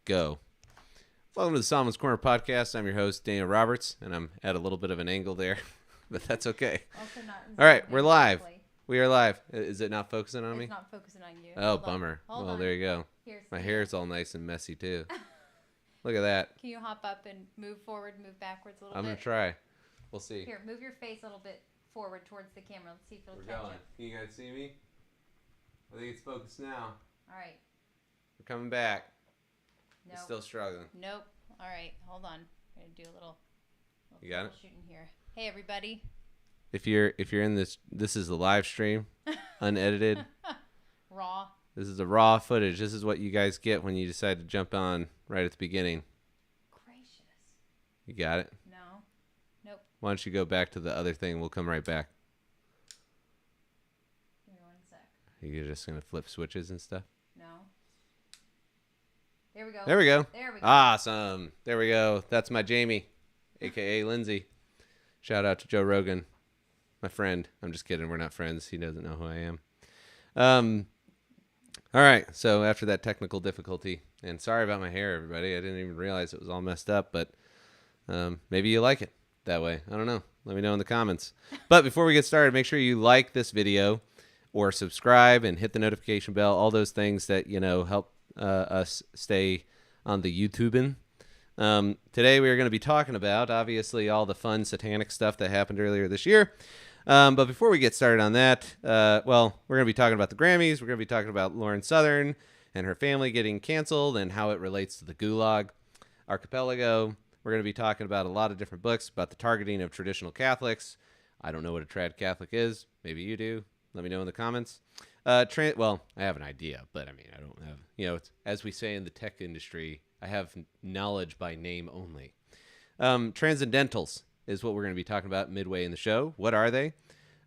Go. Welcome to the Solomon's Corner podcast. I'm your host, Daniel Roberts, and I'm at a little bit of an angle there, but that's okay. Also not All right, we're live. We are live. Is it not focusing on me? It's not focusing on you. Oh, bummer. Hold well, on. there you go. My hair's all nice and messy, too. Look at that. Can you hop up and move forward, move backwards a little bit? I'm going to try. We'll see. Here, move your face a little bit forward towards the camera. Let's see if it'll catch going. it. Can you guys see me? I think it's focused now. All right. We're coming back. Nope. It's still struggling. Nope. All right. Hold on. I'm going to do a little you got it? shooting here. Hey, everybody. If you're in this is the live stream, unedited. Raw. This is the raw footage. This is what you guys get when you decide to jump on right at the beginning. Gracious. You got it? No. Nope. Why don't you go back to the other thing? We'll come right back. Give me 1 sec. You're just going to flip switches and stuff? No. There we go. There we go. There we go. Awesome. There we go. That's my Jamie, a.k.a. Lindsay. Shout out to Joe Rogan, my friend. I'm just kidding. We're not friends. He doesn't know who I am. All right. So after that technical difficulty, and sorry about my hair, everybody. I didn't even realize it was all messed up, but maybe you like it that way. I don't know. Let me know in the comments. But before we get started, make sure you like this video or subscribe and hit the notification bell, all those things that, help us stay on the YouTubing. Today we are going to be talking about, obviously, all the fun satanic stuff that happened earlier this year. But before we get started on that, we're going to be talking about the Grammys. We're going to be talking about Lauren Southern and her family getting canceled and how it relates to the Gulag Archipelago. We're going to be talking about a lot of different books about the targeting of traditional Catholics. I don't know what a trad Catholic is. Maybe you do. Let me know in the comments. I have an idea, but I mean, I don't have, it's, as we say in the tech industry, I have knowledge by name only. Transcendentals is what we're going to be talking about midway in the show. What are they?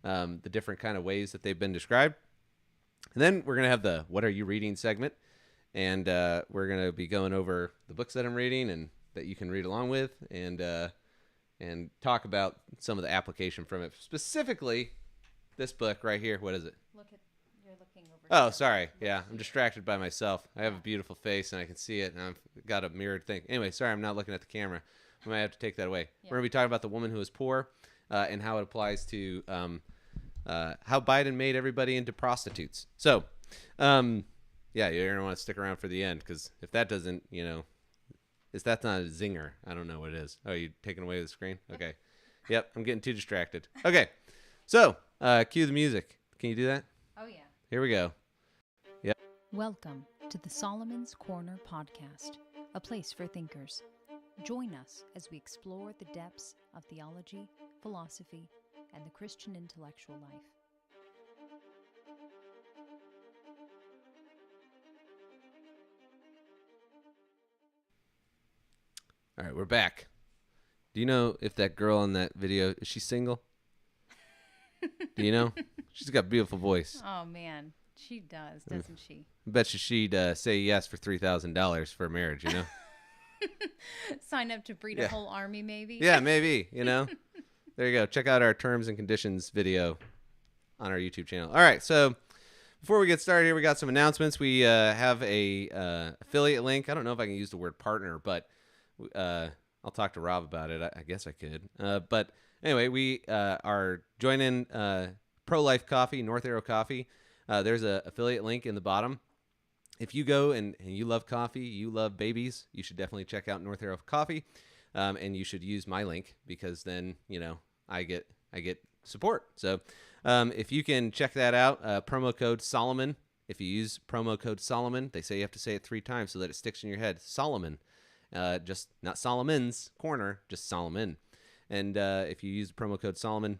The different kind of ways that they've been described. And then we're going to have the What Are You Reading segment. And we're going to be going over the books that I'm reading and that you can read along with and talk about some of the application from it. Specifically, this book right here. What is it? You're looking over. Oh, sorry. Yeah, I'm distracted by myself. I have a beautiful face, and I can see it, and I've got a mirrored thing. Anyway, sorry, I'm not looking at the camera. I might have to take that away. Yeah. We're going to be talking about the woman who is poor and how it applies to how Biden made everybody into prostitutes. So, yeah, you're going to want to stick around for the end, because if that doesn't, if that's not a zinger, I don't know what it is. Oh, you taking away the screen? Okay. Yep, I'm getting too distracted. Okay, so cue the music. Can you do that? Oh, yeah. Here we go. Yep. Welcome to the Solomon's Corner podcast, a place for thinkers. Join us as we explore the depths of theology, philosophy, and the Christian intellectual life. All right, we're back. Do you know if that girl in that video, is she single? Do you know? She's got a beautiful voice. Oh, man. She does, doesn't she? I bet you she'd say yes for $3,000 for a marriage, Sign up to breed a whole army, maybe? Yeah, maybe, There you go. Check out our terms and conditions video on our YouTube channel. All right, so before we get started here, we got some announcements. We have a affiliate link. I don't know if I can use the word partner, but I'll talk to Rob about it. I guess I could. But anyway, we are joining Pro-Life Coffee, North Arrow Coffee. There's an affiliate link in the bottom. If you go and you love coffee, you love babies, you should definitely check out North Arrow Coffee. And you should use my link because then, I get support. So if you can check that out, promo code Solomon. If you use promo code Solomon, they say you have to say it 3 times so that it sticks in your head. Solomon. Just not Solomon's Corner, just Solomon. And if you use the promo code Solomon,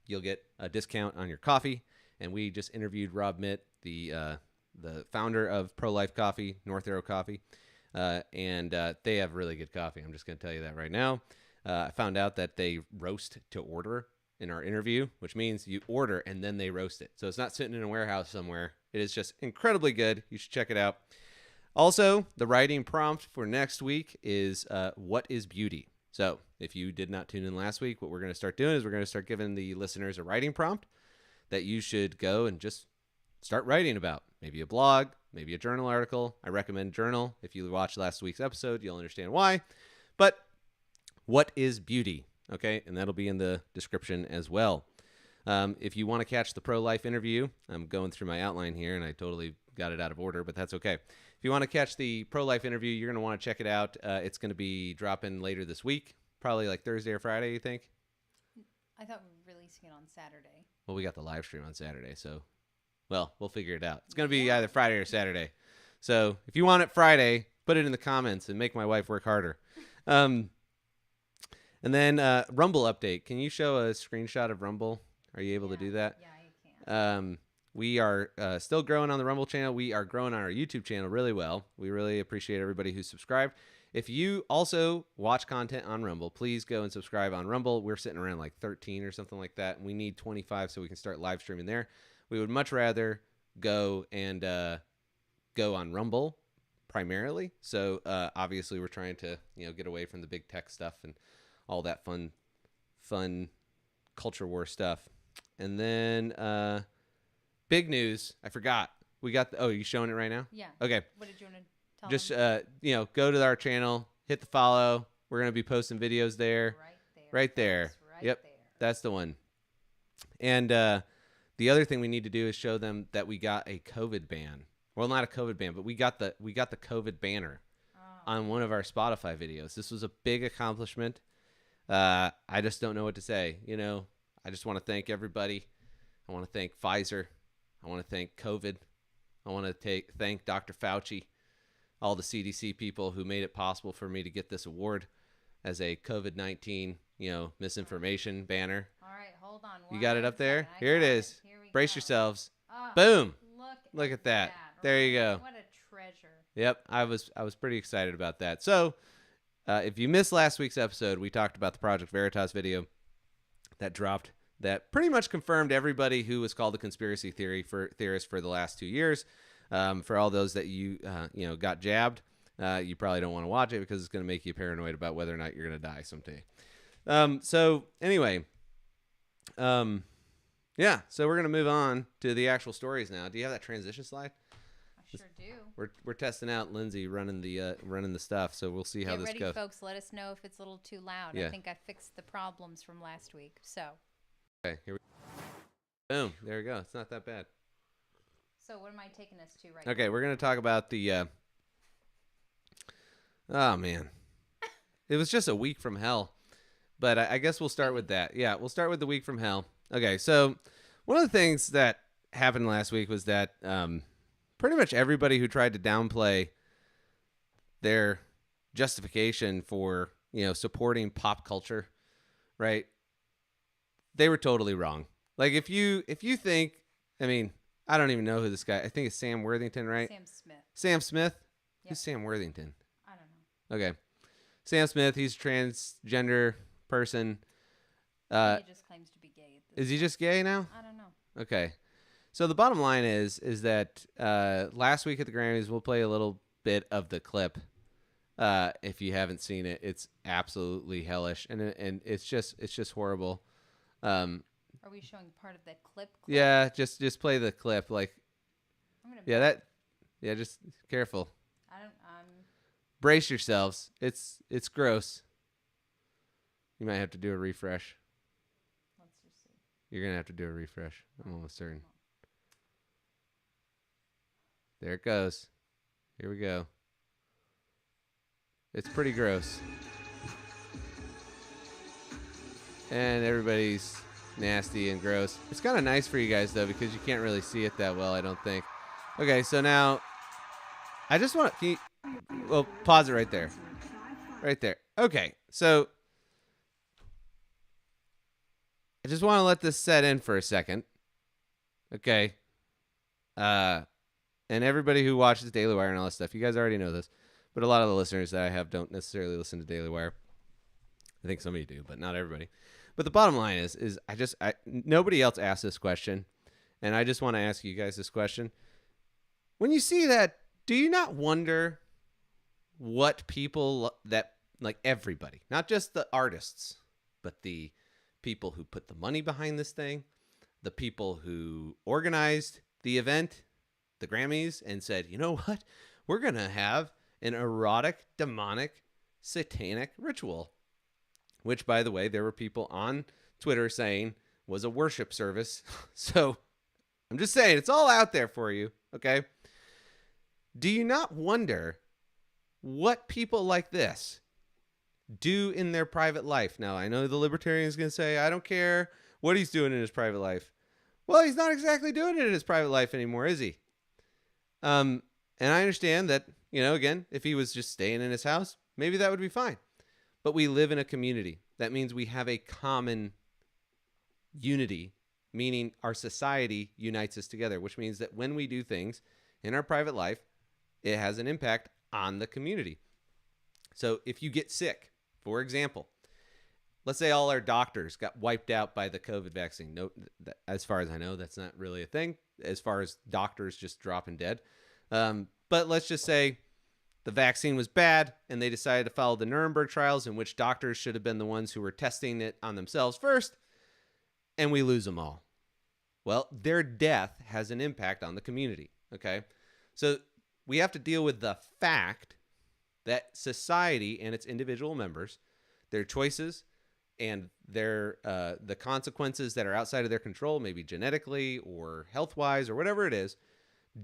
you'll get a discount on your coffee. And we just interviewed Rob Mitt, the founder of Pro-Life Coffee, North Arrow Coffee. And they have really good coffee. I'm just going to tell you that right now. I found out that they roast to order in our interview, which means you order and then they roast it. So it's not sitting in a warehouse somewhere. It is just incredibly good. You should check it out. Also, the writing prompt for next week is what is beauty? So if you did not tune in last week, what we're going to start doing is we're going to start giving the listeners a writing prompt that you should go and just start writing about. maybe a blog, maybe a journal article. I recommend journal. If you watched last week's episode, you'll understand why. But what is beauty? Okay, and that'll be in the description as well. If you want to catch the pro-life interview, I'm going through my outline here, and I totally got it out of order, but that's okay. If you want to catch the pro-life interview, you're going to want to check it out. It's going to be dropping later this week, probably like Thursday or Friday, you think? I thought we were releasing it on Saturday. Well, we got the live stream on Saturday, so, well, we'll figure it out. It's going to be either Friday or Saturday. So if you want it Friday, put it in the comments and make my wife work harder. And then Rumble update. Can you show a screenshot of Rumble? Are you able to do that? Yeah, I can. We are still growing on the Rumble channel. We are growing on our YouTube channel really well. We really appreciate everybody who's subscribed. If you also watch content on Rumble, please go and subscribe on Rumble. We're sitting around like 13 or something like that, and we need 25 so we can start live streaming there. We would much rather go and go on Rumble primarily. So obviously we're trying to get away from the big tech stuff and all that fun culture war stuff. And then big news, I forgot. We got are you showing it right now? Yeah. Okay. What did you want to tell Just them? go to our channel, hit the follow. We're going to be posting videos there. Right there. Yep. That's the one. And the other thing we need to do is show them that we got a COVID ban. Well, not a COVID ban, but we got the COVID banner on one of our Spotify videos. This was a big accomplishment. I just don't know what to say. I just want to thank everybody. I want to thank Pfizer. I want to thank COVID. I want to thank Dr. Fauci, all the CDC people who made it possible for me to get this award as a COVID-19, misinformation banner. All right, hold on. You got it up there? Here it is. Here we Brace go. yourselves. Oh, Boom. Look at that. There Right? you go. What a treasure. Yep, I was pretty excited about that. So, if you missed last week's episode, we talked about the Project Veritas video that dropped that pretty much confirmed everybody who was called a conspiracy theorist for the last 2 years. For all those that you got jabbed, you probably don't want to watch it because it's going to make you paranoid about whether or not you're going to die someday. So anyway, yeah. So we're going to move on to the actual stories now. Do you have that transition slide? I sure do. We're testing out Lindsay running the stuff, so we'll see how Get this ready, goes. folks. Let us know if it's a little too loud. Yeah. I think I fixed the problems from last week. So. Okay, here we boom. There we go. It's not that bad. So what am I taking us to right Okay, we're going to talk about the oh man. It was just a week from hell. But I guess we'll start with that. Yeah, we'll start with the week from hell. Okay, so one of the things that happened last week was that pretty much everybody who tried to downplay their justification for, supporting pop culture, right? They were totally wrong. Like if you think, I don't even know who this guy. I think it's Sam Worthington, right? Sam Smith. Sam Smith? Yep. Who's Sam Worthington? I don't know. Okay. Sam Smith, he's a transgender person. He just claims to be gay. Is he just gay now? I don't know. Okay. So the bottom line is that last week at the Grammys, we'll play a little bit of the clip. If you haven't seen it, it's absolutely hellish, and it's just horrible. Are we showing part of that clip? Yeah, just play the clip. Like, just careful. Brace yourselves. It's gross. You might have to do a refresh. Let's just see. You're gonna have to do a refresh. I'm almost certain. There it goes. Here we go. It's pretty gross. And everybody's nasty and gross. It's kind of nice for you guys, though, because you can't really see it that well, I don't think. Okay, so now, I just want to... Well, pause it right there. Right there. Okay, so... I just want to let this set in for a second. Okay. And everybody who watches Daily Wire and all that stuff, you guys already know this. But a lot of the listeners that I have don't necessarily listen to Daily Wire. I think some of you do, but not everybody. But the bottom line is nobody else asked this question, and I just want to ask you guys this question. When you see that, do you not wonder what people that, like everybody, not just the artists, but the people who put the money behind this thing, the people who organized the event, the Grammys and said, you know what? We're going to have an erotic, demonic, satanic ritual, which, by the way, there were people on Twitter saying was a worship service. So I'm just saying, it's all out there for you, okay? Do you not wonder what people like this do in their private life? Now, I know the libertarian is going to say, I don't care what he's doing in his private life. Well, he's not exactly doing it in his private life anymore, is he? And I understand that, again, if he was just staying in his house, maybe that would be fine. But we live in a community. That means we have a common unity, meaning our society unites us together, which means that when we do things in our private life, it has an impact on the community. So if you get sick, for example, let's say all our doctors got wiped out by the COVID vaccine. No, as far as I know, that's not really a thing, as far as doctors just dropping dead. But let's just say the vaccine was bad and they decided to follow the Nuremberg trials, in which doctors should have been the ones who were testing it on themselves first, and we lose them all. Well, their death has an impact on the community, okay? So we have to deal with the fact that society and its individual members, their choices and their the consequences that are outside of their control, maybe genetically or health-wise or whatever it is,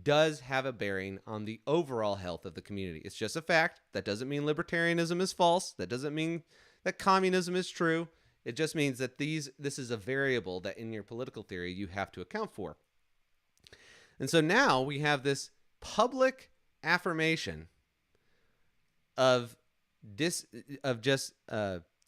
does have a bearing on the overall health of the community. It's just a fact. That doesn't mean libertarianism is false. That doesn't mean that communism is true. It just means that this is a variable that in your political theory you have to account for. And so now we have this public affirmation of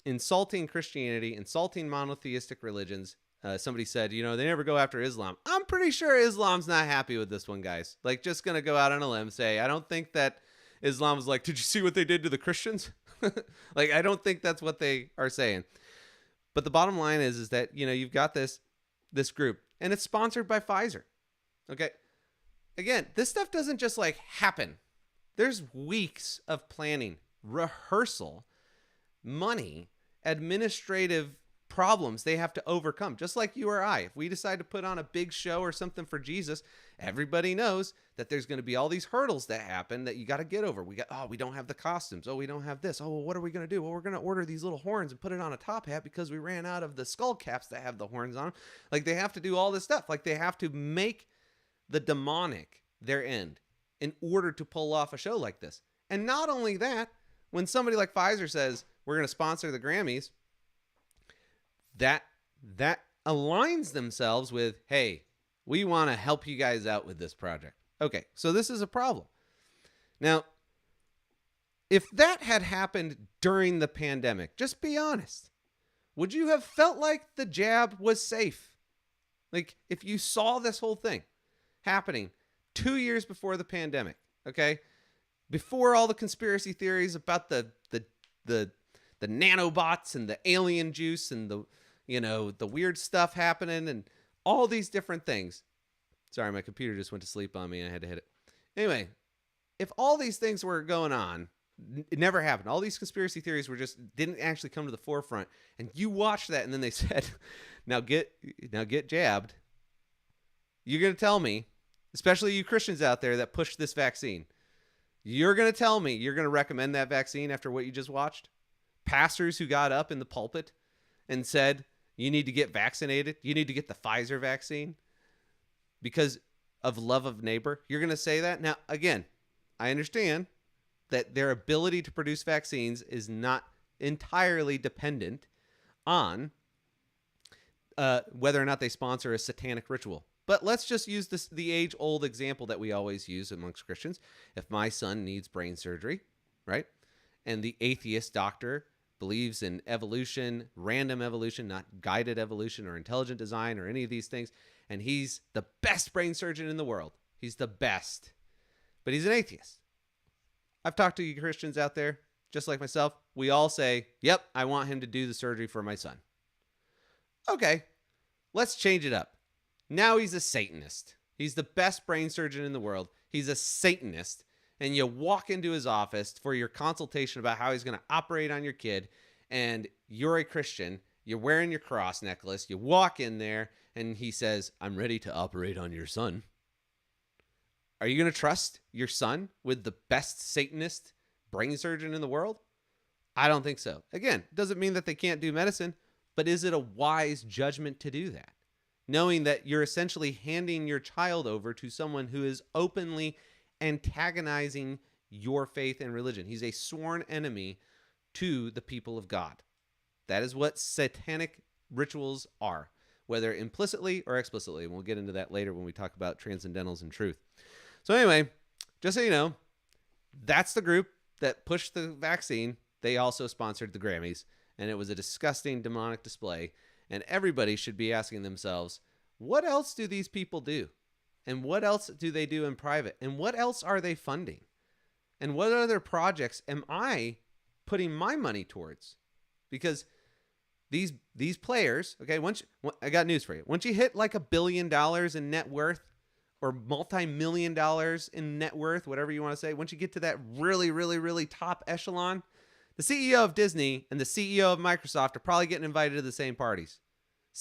insulting Christianity, insulting monotheistic religions. Somebody said, they never go after Islam. I'm pretty sure Islam's not happy with this one, guys. Like, just going to go out on a limb, say, I don't think that Islam is like, did you see what they did to the Christians? Like, I don't think that's what they are saying. But the bottom line is that, you've got this group, and it's sponsored by Pfizer. Okay. Again, this stuff doesn't just like happen. There's weeks of planning, rehearsal, money, administrative problems they have to overcome, just like you or I. If we decide to put on a big show or something for Jesus, everybody knows that there's going to be all these hurdles that happen that you got to get over. We don't have the costumes. Oh, we don't have this. Oh, well, what are we going to do? Well, we're going to order these little horns and put it on a top hat because we ran out of the skull caps that have the horns on them. Like, they have to do all this stuff. Like, they have to make the demonic their end in order to pull off a show like this. And not only that, when somebody like Pfizer says, we're going to sponsor the Grammys, that aligns themselves with, hey, we want to help you guys out with this project. Okay, so this is a problem. Now, if that had happened during the pandemic, just be honest, would you have felt like the jab was safe? Like, if you saw this whole thing happening 2 years before the pandemic, okay, before all the conspiracy theories about the nanobots and the alien juice and the weird stuff happening and all these different things. Sorry, my computer just went to sleep on me and I had to hit it. Anyway, if all these things were going on, it never happened. All these conspiracy theories didn't actually come to the forefront. And you watched that and then they said, now get jabbed. You're going to tell me, especially you Christians out there that push this vaccine, you're going to tell me you're going to recommend that vaccine after what you just watched? Pastors who got up in the pulpit and said, you need to get vaccinated. You need to get the Pfizer vaccine because of love of neighbor. You're going to say that? Now, again, I understand that their ability to produce vaccines is not entirely dependent on whether or not they sponsor a satanic ritual. But let's just use the age-old example that we always use amongst Christians. If my son needs brain surgery, right, and the atheist doctor believes in evolution, random evolution, not guided evolution or intelligent design or any of these things, and he's the best brain surgeon in the world. He's the best. But he's an atheist. I've talked to you Christians out there, just like myself. We all say, yep, I want him to do the surgery for my son. Okay, let's change it up. Now he's a Satanist. He's the best brain surgeon in the world. He's a Satanist. And you walk into his office for your consultation about how he's going to operate on your kid, and you're a Christian, you're wearing your cross necklace, you walk in there, and he says, I'm ready to operate on your son. Are you going to trust your son with the best Satanist brain surgeon in the world? I don't think so. Again, doesn't mean that they can't do medicine, but is it a wise judgment to do that? Knowing that you're essentially handing your child over to someone who is openly antagonizing your faith and religion. He's a sworn enemy to the people of God. That is what satanic rituals are, whether implicitly or explicitly. And we'll get into that later when we talk about Transcendentals and truth. So anyway, just so you know, that's the group that pushed the vaccine. They also sponsored the Grammys, and it was a disgusting demonic display. And everybody should be asking themselves, what else do these people do? And what else do they do in private? And what else are they funding? And what other projects am I putting my money towards? Because these players, okay, I got news for you. Once you hit like $1 billion in net worth or multi-million dollars in net worth, whatever you want to say, once you get to that really, really, really top echelon, the CEO of Disney and the CEO of Microsoft are probably getting invited to the same parties.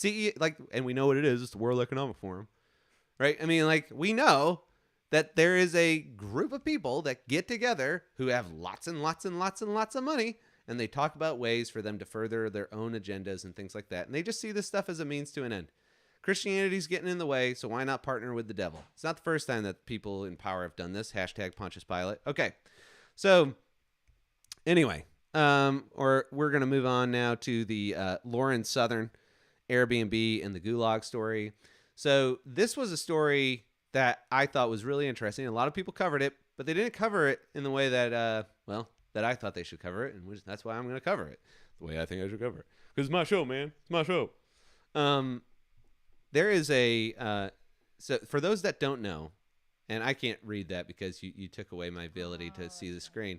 And we know what it is. It's the World Economic Forum, right? I mean, like, we know that there is a group of people that get together who have lots and lots and lots and lots of money, and they talk about ways for them to further their own agendas and things like that. And they just see this stuff as a means to an end. Christianity's getting in the way, so why not partner with the devil? It's not the first time that people in power have done this. Hashtag Pontius Pilate. Okay, so anyway, or we're going to move on now to the Lauren Southern Airbnb and the Gulag story. So this was a story that I thought was really interesting. A lot of people covered it, but they didn't cover it in the way that, that I thought they should cover it, and that's why I'm going to cover it the way I think I should cover it. Because it's my show, man. It's my show. There is so for those that don't know, and I can't read that because you took away my ability to see the screen.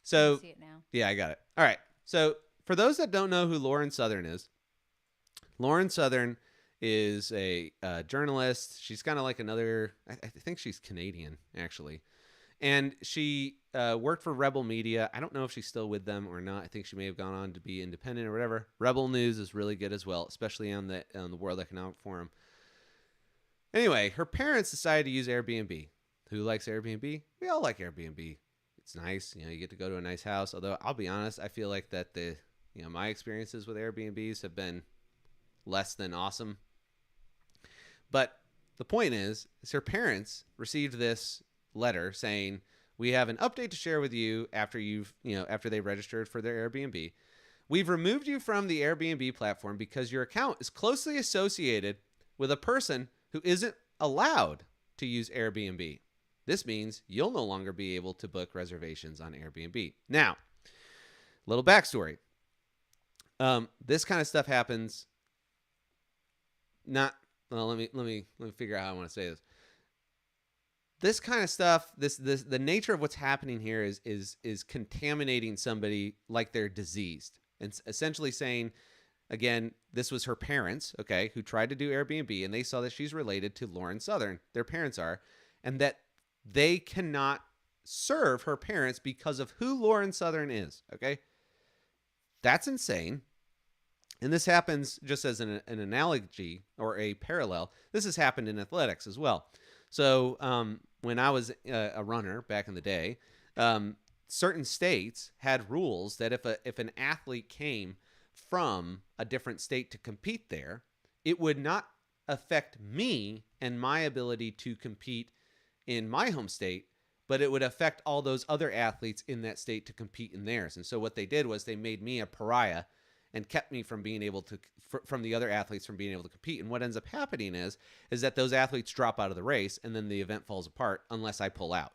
So I see it now. Yeah, I got it. All right. So for those that don't know who Lauren Southern is, Lauren Southern is a journalist. She's kind of like another, I think she's Canadian, actually. And she worked for Rebel Media. I don't know if she's still with them or not. I think she may have gone on to be independent or whatever. Rebel News is really good as well, especially on the World Economic Forum. Anyway, her parents decided to use Airbnb. Who likes Airbnb? We all like Airbnb. It's nice. You get to go to a nice house. Although I'll be honest, I feel like that my experiences with Airbnbs have been less than awesome. But the point is her parents received this letter saying, we have an update to share with you after after they registered for their Airbnb. We've removed you from the Airbnb platform because your account is closely associated with a person who isn't allowed to use Airbnb. This means you'll no longer be able to book reservations on Airbnb. Now, little backstory. This kind of stuff happens. Let me figure out how I want to say this. This kind of stuff, the nature of what's happening here is contaminating somebody like they're diseased. And essentially saying, again, this was her parents, okay, who tried to do Airbnb, and they saw that she's related to Lauren Southern, their parents are, and that they cannot serve her parents because of who Lauren Southern is, okay? That's insane. And this happens, just as an analogy or a parallel, this has happened in athletics as well. So when I was a runner back in the day, certain states had rules that if an athlete came from a different state to compete there, it would not affect me and my ability to compete in my home state, but it would affect all those other athletes in that state to compete in theirs. And so what they did was they made me a pariah and kept me from being able to, from the other athletes from being able to compete. And what ends up happening is that those athletes drop out of the race and then the event falls apart unless I pull out.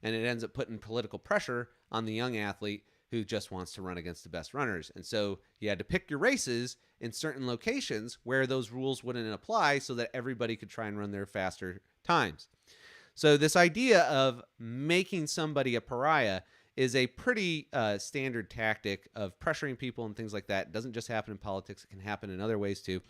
And it ends up putting political pressure on the young athlete who just wants to run against the best runners. And so you had to pick your races in certain locations where those rules wouldn't apply so that everybody could try and run their faster times. So this idea of making somebody a pariah is a pretty standard tactic of pressuring people and things like that. It doesn't just happen in politics. It can happen in other ways too.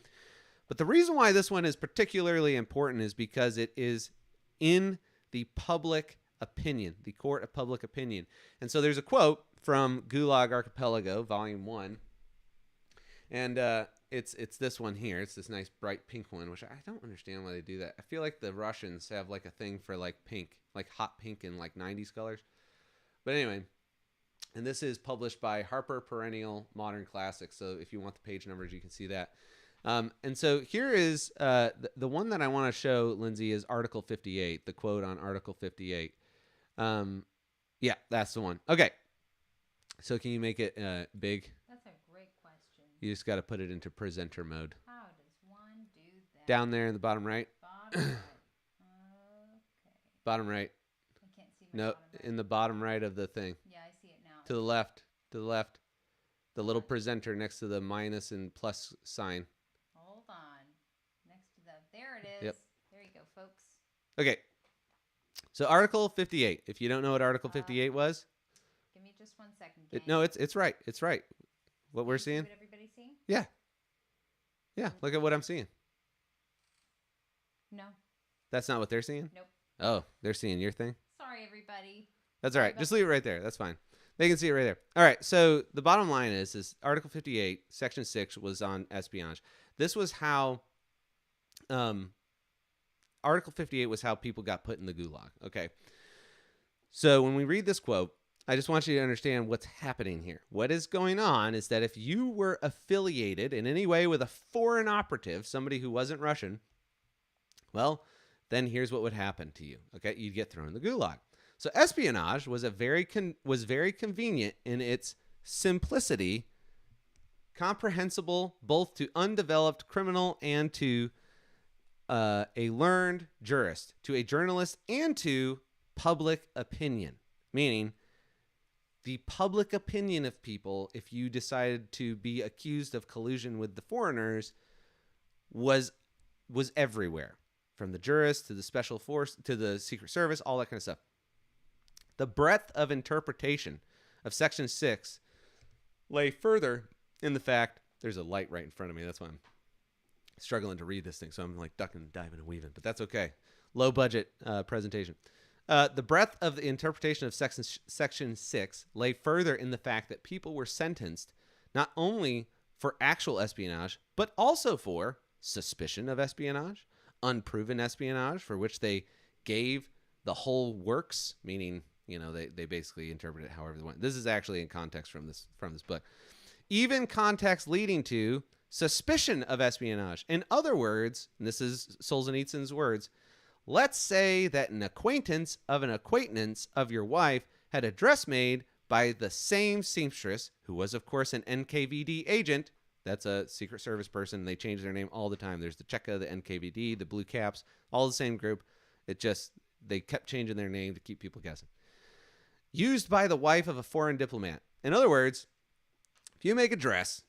But the reason why this one is particularly important is because it is in the public opinion, the court of public opinion. And so there's a quote from Gulag Archipelago, Volume 1. And it's this one here. It's this nice bright pink one, which I don't understand why they do that. I feel like the Russians have like a thing for like pink, like hot pink and like 90s colors. But anyway, and this is published by Harper Perennial Modern Classics. So if you want the page numbers, you can see that. And so here is the one that I want to show, Lindsay, is Article 58, the quote on Article 58. Yeah, that's the one. Okay. So can you make it big? That's a great question. You just got to put it into presenter mode. How does one do that? Down there in the bottom right. Bottom right. Okay. Bottom right. I can't see my No, bottom right. in the bottom right of the thing. Yeah, I see it now. To the left. To the left. The little presenter next to the minus and plus sign. Hold on. Next to the... There it is. Yep. There you go, folks. Okay. So Article 58. If you don't know what Article 58 was, Give me just 1 second, no, it's right. It's right. What we're seeing. What everybody's seeing? Yeah. Yeah. Look at what I'm seeing. No. That's not what they're seeing? Nope. Oh, they're seeing your thing? Sorry, everybody. That's all right. Just leave it right there. That's fine. They can see it right there. All right. So the bottom line is Article 58, Section 6 was on espionage. This was how Article 58 was how people got put in the gulag. Okay. So when we read this quote, I just want you to understand what's happening here. What is going on is that if you were affiliated in any way with a foreign operative, somebody who wasn't Russian, well, then here's what would happen to you. Okay, you'd get thrown in the gulag. So espionage was very convenient in its simplicity, comprehensible both to undeveloped criminal and to a learned jurist, to a journalist, and to public opinion, meaning the public opinion of people, if you decided to be accused of collusion with the foreigners, was everywhere, from the jurist to the special force to the Secret Service, all that kind of stuff. The breadth of interpretation of Section 6 lay further in the fact there's a light right in front of me. That's why I'm struggling to read this thing, so I'm like ducking, diving, and weaving, but that's okay. Low budget presentation. The breadth of the interpretation of Section 6 lay further in the fact that people were sentenced not only for actual espionage, but also for suspicion of espionage, unproven espionage, for which they gave the whole works, meaning, they basically interpret it however they want. This is actually in context from this book. Even context leading to suspicion of espionage. In other words, and this is Solzhenitsyn's words, let's say that an acquaintance of your wife had a dress made by the same seamstress, who was, of course, an NKVD agent. That's a Secret Service person. They change their name all the time. There's the Cheka, the NKVD, the Blue Caps, all the same group. They kept changing their name to keep people guessing. Used by the wife of a foreign diplomat. In other words, if you make a dress,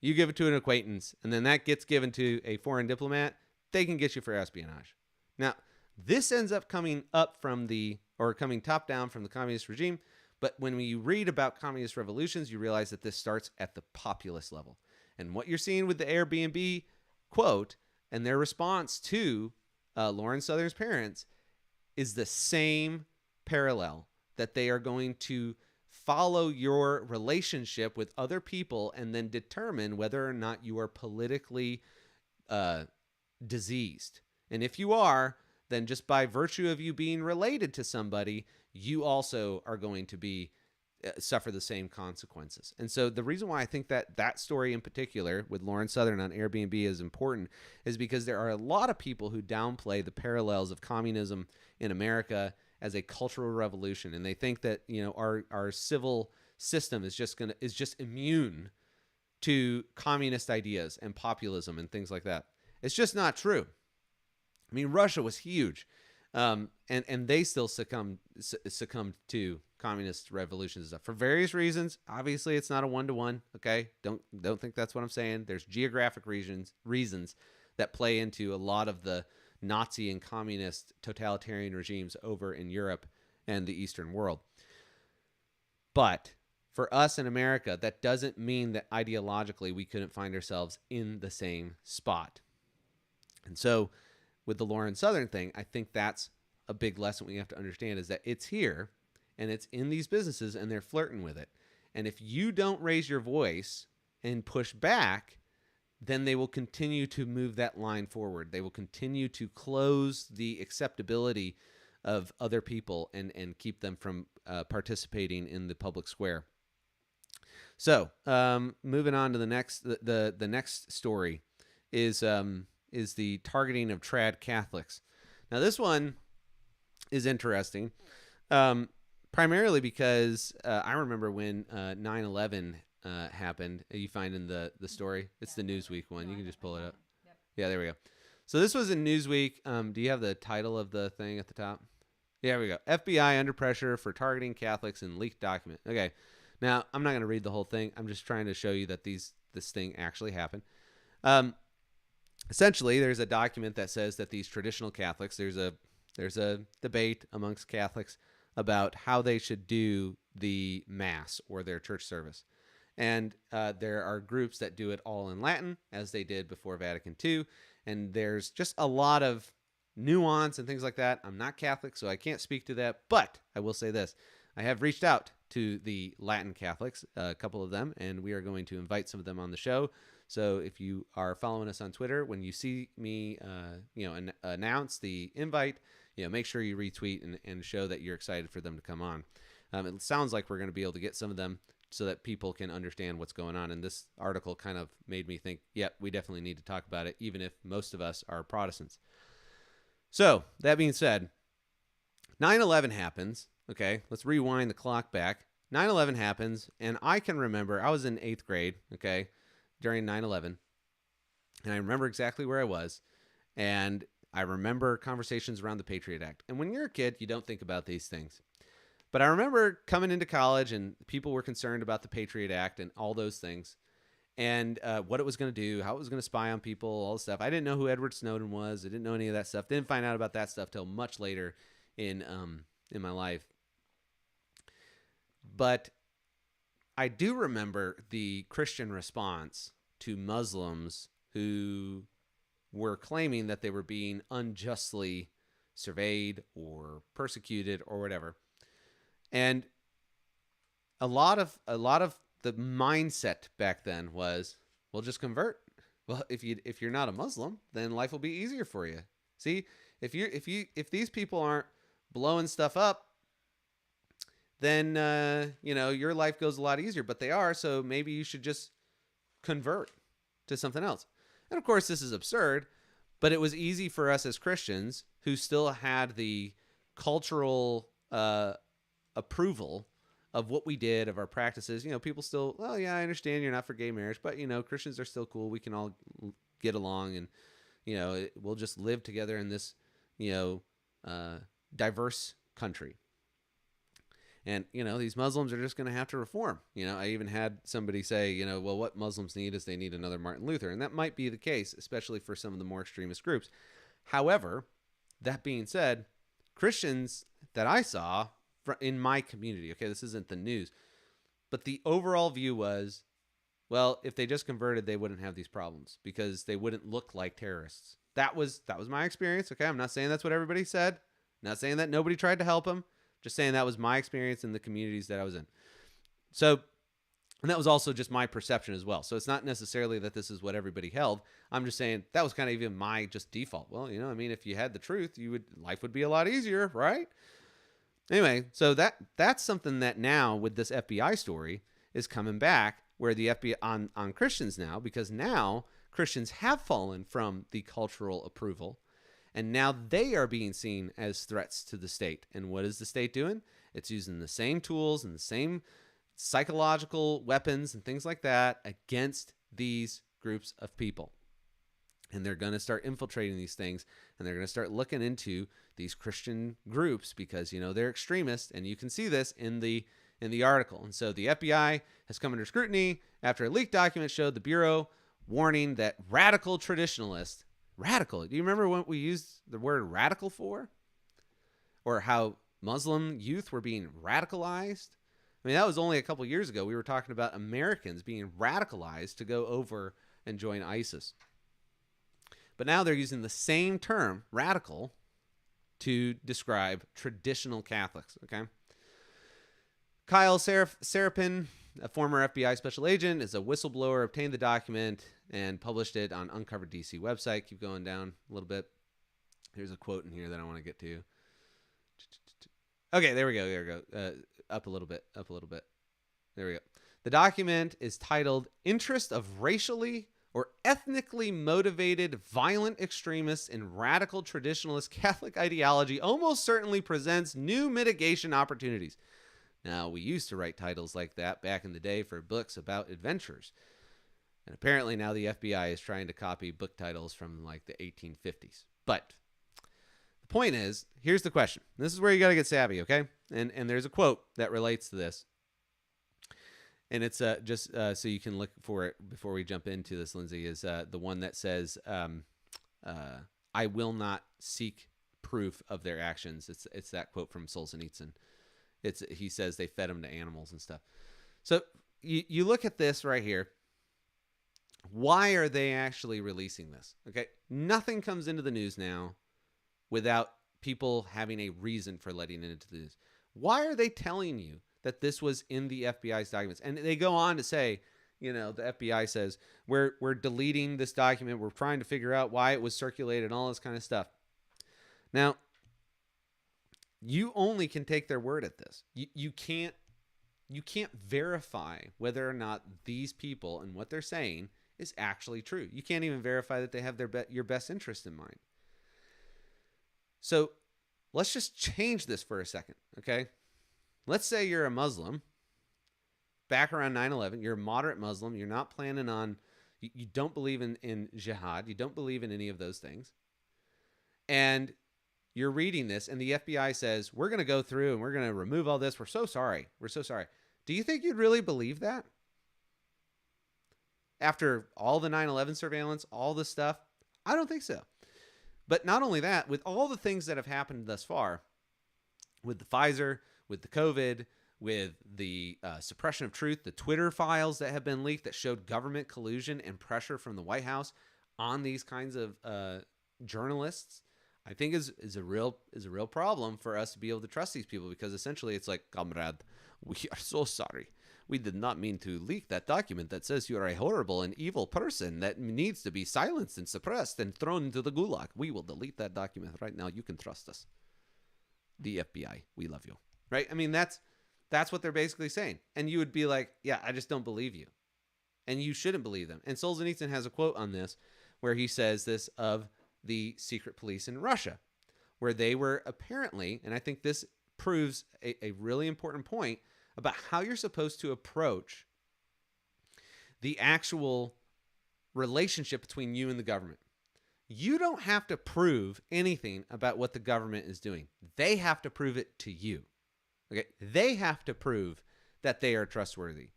you give it to an acquaintance, and then that gets given to a foreign diplomat, they can get you for espionage. Now, this ends up coming top down from the communist regime. But when you read about communist revolutions, you realize that this starts at the populist level. And what you're seeing with the Airbnb quote and their response to Lauren Southern's parents is the same parallel, that they are going to follow your relationship with other people and then determine whether or not you are politically diseased. And if you are, then just by virtue of you being related to somebody, you also are going to be suffer the same consequences. And so the reason why I think that story in particular with Lauren Southern on Airbnb is important is because there are a lot of people who downplay the parallels of communism in America as a cultural revolution, and they think that our civil system is just immune to communist ideas and populism and things like that. It's just not true. I mean, Russia was huge, and they still succumbed to communist revolutions and stuff for various reasons. Obviously, it's not a one-to-one. Okay, don't think that's what I'm saying. There's geographic reasons that play into a lot of the Nazi and communist totalitarian regimes over in Europe and the Eastern world. But for us in America, that doesn't mean that ideologically we couldn't find ourselves in the same spot. And so with the Lauren Southern thing, I think that's a big lesson we have to understand, is that it's here and it's in these businesses and they're flirting with it. And if you don't raise your voice and push back, then they will continue to move that line forward. They will continue to close the acceptability of other people and keep them from participating in the public square. So, moving on to the next story is the targeting of trad Catholics. Now, this one is interesting, primarily because I remember when 9/11 happened. You find in the story, it's the Newsweek one. You can just pull it up. Yeah, there we go. So this was in Newsweek. Do you have the title of the thing at the top? Yeah, there we go. FBI under pressure for targeting Catholics in leaked document. Okay. Now, I'm not going to read the whole thing. I'm just trying to show you that this thing actually happened. Essentially, there's a document that says that these traditional Catholics, there's a debate amongst Catholics about how they should do the Mass or their church service. And there are groups that do it all in Latin, as they did before Vatican II. And there's just a lot of nuance and things like that. I'm not Catholic, so I can't speak to that. But I will say this. I have reached out to the Latin Catholics, a couple of them, and we are going to invite some of them on the show. So if you are following us on Twitter, when you see me announce the invite, make sure you retweet and show that you're excited for them to come on. It sounds like we're going to be able to get some of them so that people can understand what's going on. And this article kind of made me think, we definitely need to talk about it, even if most of us are Protestants. So that being said, 9/11 happens. Okay, let's rewind the clock back. 9/11 happens, and I can remember I was in 8th grade, okay, during 9/11, and I remember exactly where I was, and I remember conversations around the Patriot Act. And when you're a kid, you don't think about these things. But I remember coming into college, and people were concerned about the Patriot Act and all those things, and what it was going to do, how it was going to spy on people, all this stuff. I didn't know who Edward Snowden was. I didn't know any of that stuff. Didn't find out about that stuff till much later in my life. But I do remember the Christian response to Muslims who were claiming that they were being unjustly surveyed or persecuted or whatever. And a lot of the mindset back then was, well, just convert. Well, if you're not a Muslim, then life will be easier for you. See, if these people aren't blowing stuff up, then your life goes a lot easier. But they are, so maybe you should just convert to something else. And of course, this is absurd, but it was easy for us as Christians who still had the cultural approval of what we did, of our practices. People still, well, yeah, I understand you're not for gay marriage, but Christians are still cool. We can all get along, and we'll just live together in this diverse country. And, these Muslims are just going to have to reform. I even had somebody say, well, what Muslims need is they need another Martin Luther. And that might be the case, especially for some of the more extremist groups. However, that being said, Christians that I saw in my community, okay, this isn't the news, but the overall view was, well, if they just converted, they wouldn't have these problems because they wouldn't look like terrorists. That was my experience. Okay, I'm not saying that's what everybody said. Not saying that nobody tried to help them. Just saying that was my experience in the communities that I was in. So, and that was also just my perception as well. So it's not necessarily that this is what everybody held. I'm just saying that was kind of even my just default. Well, if you had the truth, life would be a lot easier, right? Anyway, so that's something that now with this FBI story is coming back, where the FBI on Christians now, because now Christians have fallen from the cultural approval. And now they are being seen as threats to the state. And what is the state doing? It's using the same tools and the same psychological weapons and things like that against these groups of people. And they're going to start infiltrating these things, and they're going to start looking into these Christian groups because, they're extremists, and you can see this in the article. And so the FBI has come under scrutiny after a leaked document showed the Bureau warning that radical traditionalists. Radical. Do you remember what we used the word radical for? Or how Muslim youth were being radicalized? I mean, that was only a couple years ago. We were talking about Americans being radicalized to go over and join ISIS. But now they're using the same term, radical, to describe traditional Catholics, okay? Kyle Serapin, a former FBI special agent, is a whistleblower, obtained the document and published it on Uncovered DC website. Keep going down a little bit. There's a quote in here that I want to get to. Okay, there we go. Up a little bit. There we go. The document is titled Interest of Racially or Ethnically Motivated Violent Extremists in Radical Traditionalist Catholic Ideology Almost Certainly Presents New Mitigation Opportunities. Now, we used to write titles like that back in the day for books about adventures. And apparently now the FBI is trying to copy book titles from like the 1850s. But the point is, here's the question. This is where you got to get savvy, okay? And there's a quote that relates to this. And it's just so you can look for it before we jump into this, Lindsay, is the one that says, I will not seek proof of their actions. It's that quote from Solzhenitsyn. He says they fed them to animals and stuff. So you look at this right here. Why are they actually releasing this? Okay, nothing comes into the news now without people having a reason for letting it into the news. Why are they telling you that this was in the FBI's documents? And they go on to say, the FBI says, we're deleting this document. We're trying to figure out why it was circulated and all this kind of stuff. Now, you only can take their word at this. You can't verify whether or not these people and what they're saying is actually true. You can't even verify that they have your best interest in mind. So let's just change this for a second, okay? Let's say you're a Muslim back around 9/11. You're a moderate Muslim. You're not planning on, you don't believe in jihad. You don't believe in any of those things. And you're reading this and the FBI says, we're going to go through and we're going to remove all this. We're so sorry. We're so sorry. Do you think you'd really believe that? After all the 9/11 surveillance, all this stuff? I don't think so. But not only that, with all the things that have happened thus far, with the Pfizer, with the COVID, with the suppression of truth, the Twitter files that have been leaked that showed government collusion and pressure from the White House on these kinds of journalists, I think is a real problem for us to be able to trust these people, because essentially it's like, comrade, we are so sorry. We did not mean to leak that document that says you are a horrible and evil person that needs to be silenced and suppressed and thrown into the gulag. We will delete that document right now. You can trust us. The FBI, we love you. Right? I mean, that's what they're basically saying. And you would be like, yeah, I just don't believe you. And you shouldn't believe them. And Solzhenitsyn has a quote on this where he says this of the secret police in Russia, where they were apparently, and I think this proves a really important point about how you're supposed to approach the actual relationship between you and the government. You don't have to prove anything about what the government is doing. They have to prove it to you. Okay? They have to prove that they are trustworthy.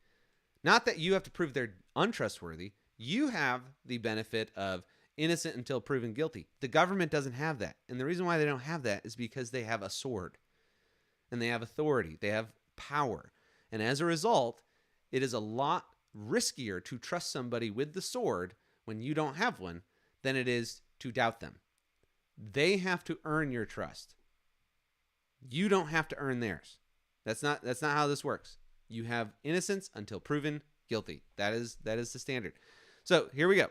Not that you have to prove they're untrustworthy. You have the benefit of innocent until proven guilty. The government doesn't have that. And the reason why they don't have that is because they have a sword. And they have authority. They have power. And as a result, it is a lot riskier to trust somebody with the sword when you don't have one than it is to doubt them. They have to earn your trust. You don't have to earn theirs. That's not how this works. You have innocence until proven guilty. That is the standard. So here we go.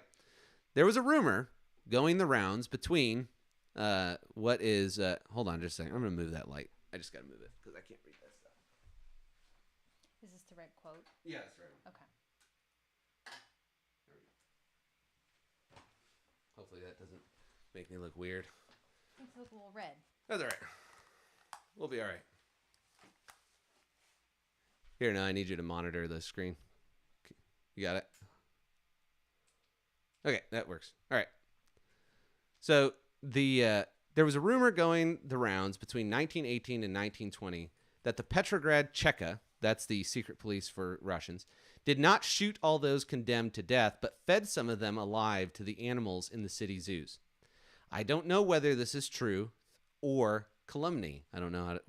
There was a rumor going the rounds between what is hold on just a second. I'm going to move that light. I just got to move it because I can't read that stuff. Is this the right quote? Yeah, that's right. Okay. Hopefully that doesn't make me look weird. It's a little red. That's all right. We'll be all right. Here, now I need you to monitor the screen. You got it? Okay, that works. All right. So there was a rumor going the rounds between 1918 and 1920 that the Petrograd Cheka, that's the secret police for Russians, did not shoot all those condemned to death, but fed some of them alive to the animals in the city zoos. I don't know whether this is true or calumny. I don't know how to,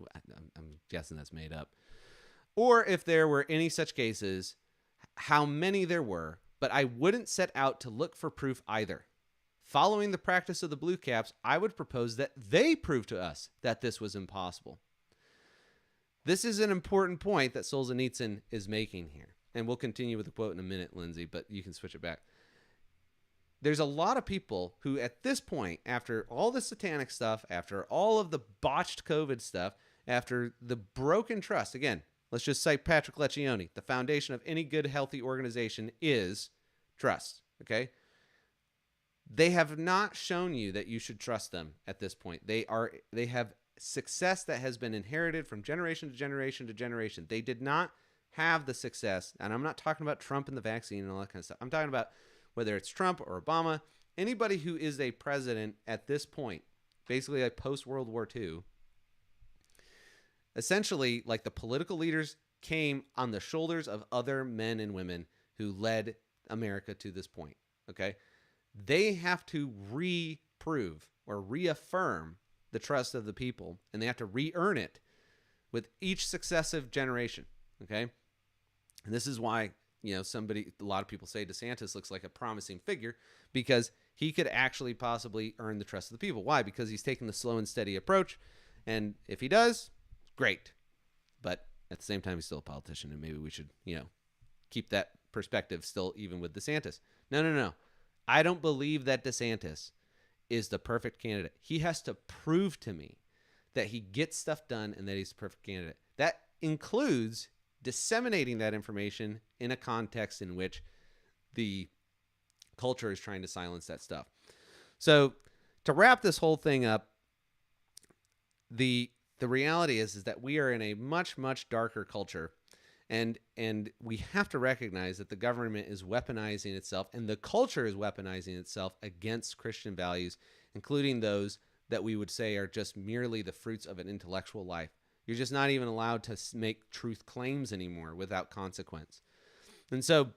I'm guessing that's made up. Or if there were any such cases, how many there were, but I wouldn't set out to look for proof either. Following the practice of the Blue Caps, I would propose that they prove to us that this was impossible. This is an important point that Solzhenitsyn is making here. And we'll continue with the quote in a minute, Lindsay, but you can switch it back. there's a lot of people who at this point, after all the satanic stuff, after all of the botched COVID stuff, after the broken trust, again, let's just cite Patrick Lencioni. The foundation of any good, healthy organization is trust, okay? They have not shown you that you should trust them at this point. They have success that has been inherited from generation to generation to generation. They did not have the success, and I'm not talking about Trump and the vaccine and all that kind of stuff. I'm talking about whether it's Trump or Obama, anybody who is a president at this point, basically like post-World War II, essentially like the political leaders came on the shoulders of other men and women who led America to this point, okay? They have to reprove or reaffirm the trust of the people, and they have to re-earn it with each successive generation, okay? And this is why, a lot of people say DeSantis looks like a promising figure because he could actually possibly earn the trust of the people. Why? Because he's taking the slow and steady approach, and if he does, great. But at the same time, he's still a politician, and maybe we should, keep that perspective still even with DeSantis. No. I don't believe that DeSantis is the perfect candidate. He has to prove to me that he gets stuff done and that he's the perfect candidate. That includes disseminating that information in a context in which the culture is trying to silence that stuff. So to wrap this whole thing up, the reality is that we are in a much, much darker culture. And we have to recognize that the government is weaponizing itself and the culture is weaponizing itself against Christian values, including those that we would say are just merely the fruits of an intellectual life. You're just not even allowed to make truth claims anymore without consequence. And so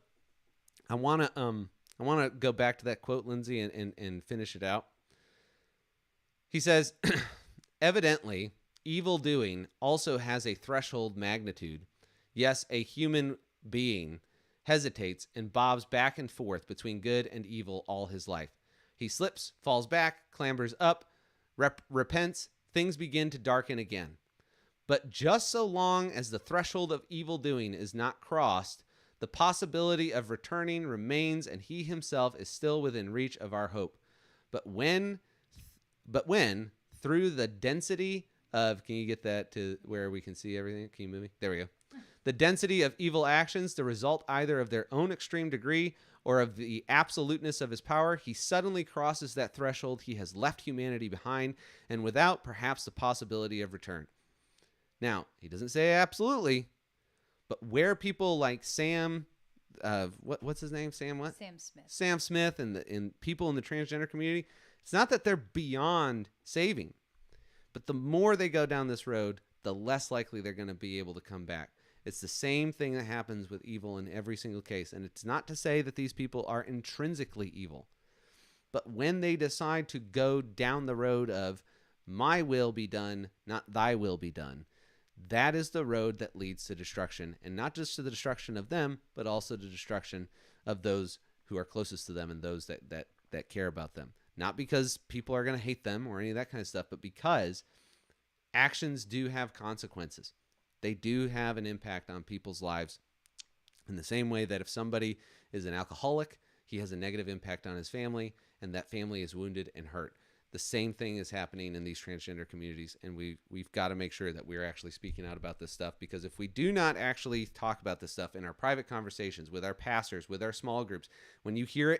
I want to go back to that quote, Lindsay, and finish it out. He says, evidently, evil doing also has a threshold magnitude. Yes, a human being hesitates and bobs back and forth between good and evil all his life. He slips, falls back, clambers up, repents, things begin to darken again. But just so long as the threshold of evil doing is not crossed, the possibility of returning remains, and he himself is still within reach of our hope. But when through the density of, can you get that to where we can see everything? Can you move me? There we go. The density of evil actions, the result either of their own extreme degree or of the absoluteness of his power, he suddenly crosses that threshold. He has left humanity behind and without perhaps the possibility of return. Now, he doesn't say absolutely, but where people like Sam, what's his name? Sam what? Sam Smith. Sam Smith and people in the transgender community, it's not that they're beyond saving, but the more they go down this road, the less likely they're going to be able to come back. It's the same thing that happens with evil in every single case. And it's not to say that these people are intrinsically evil. But when they decide to go down the road of my will be done, not thy will be done, that is the road that leads to destruction. And not just to the destruction of them, but also the destruction of those who are closest to them and those that care about them. Not because people are going to hate them or any of that kind of stuff, but because actions do have consequences. They do have an impact on people's lives in the same way that if somebody is an alcoholic, he has a negative impact on his family, and that family is wounded and hurt. The same thing is happening in these transgender communities, and we've got to make sure that we're actually speaking out about this stuff, because if we do not actually talk about this stuff in our private conversations with our pastors, with our small groups, when you hear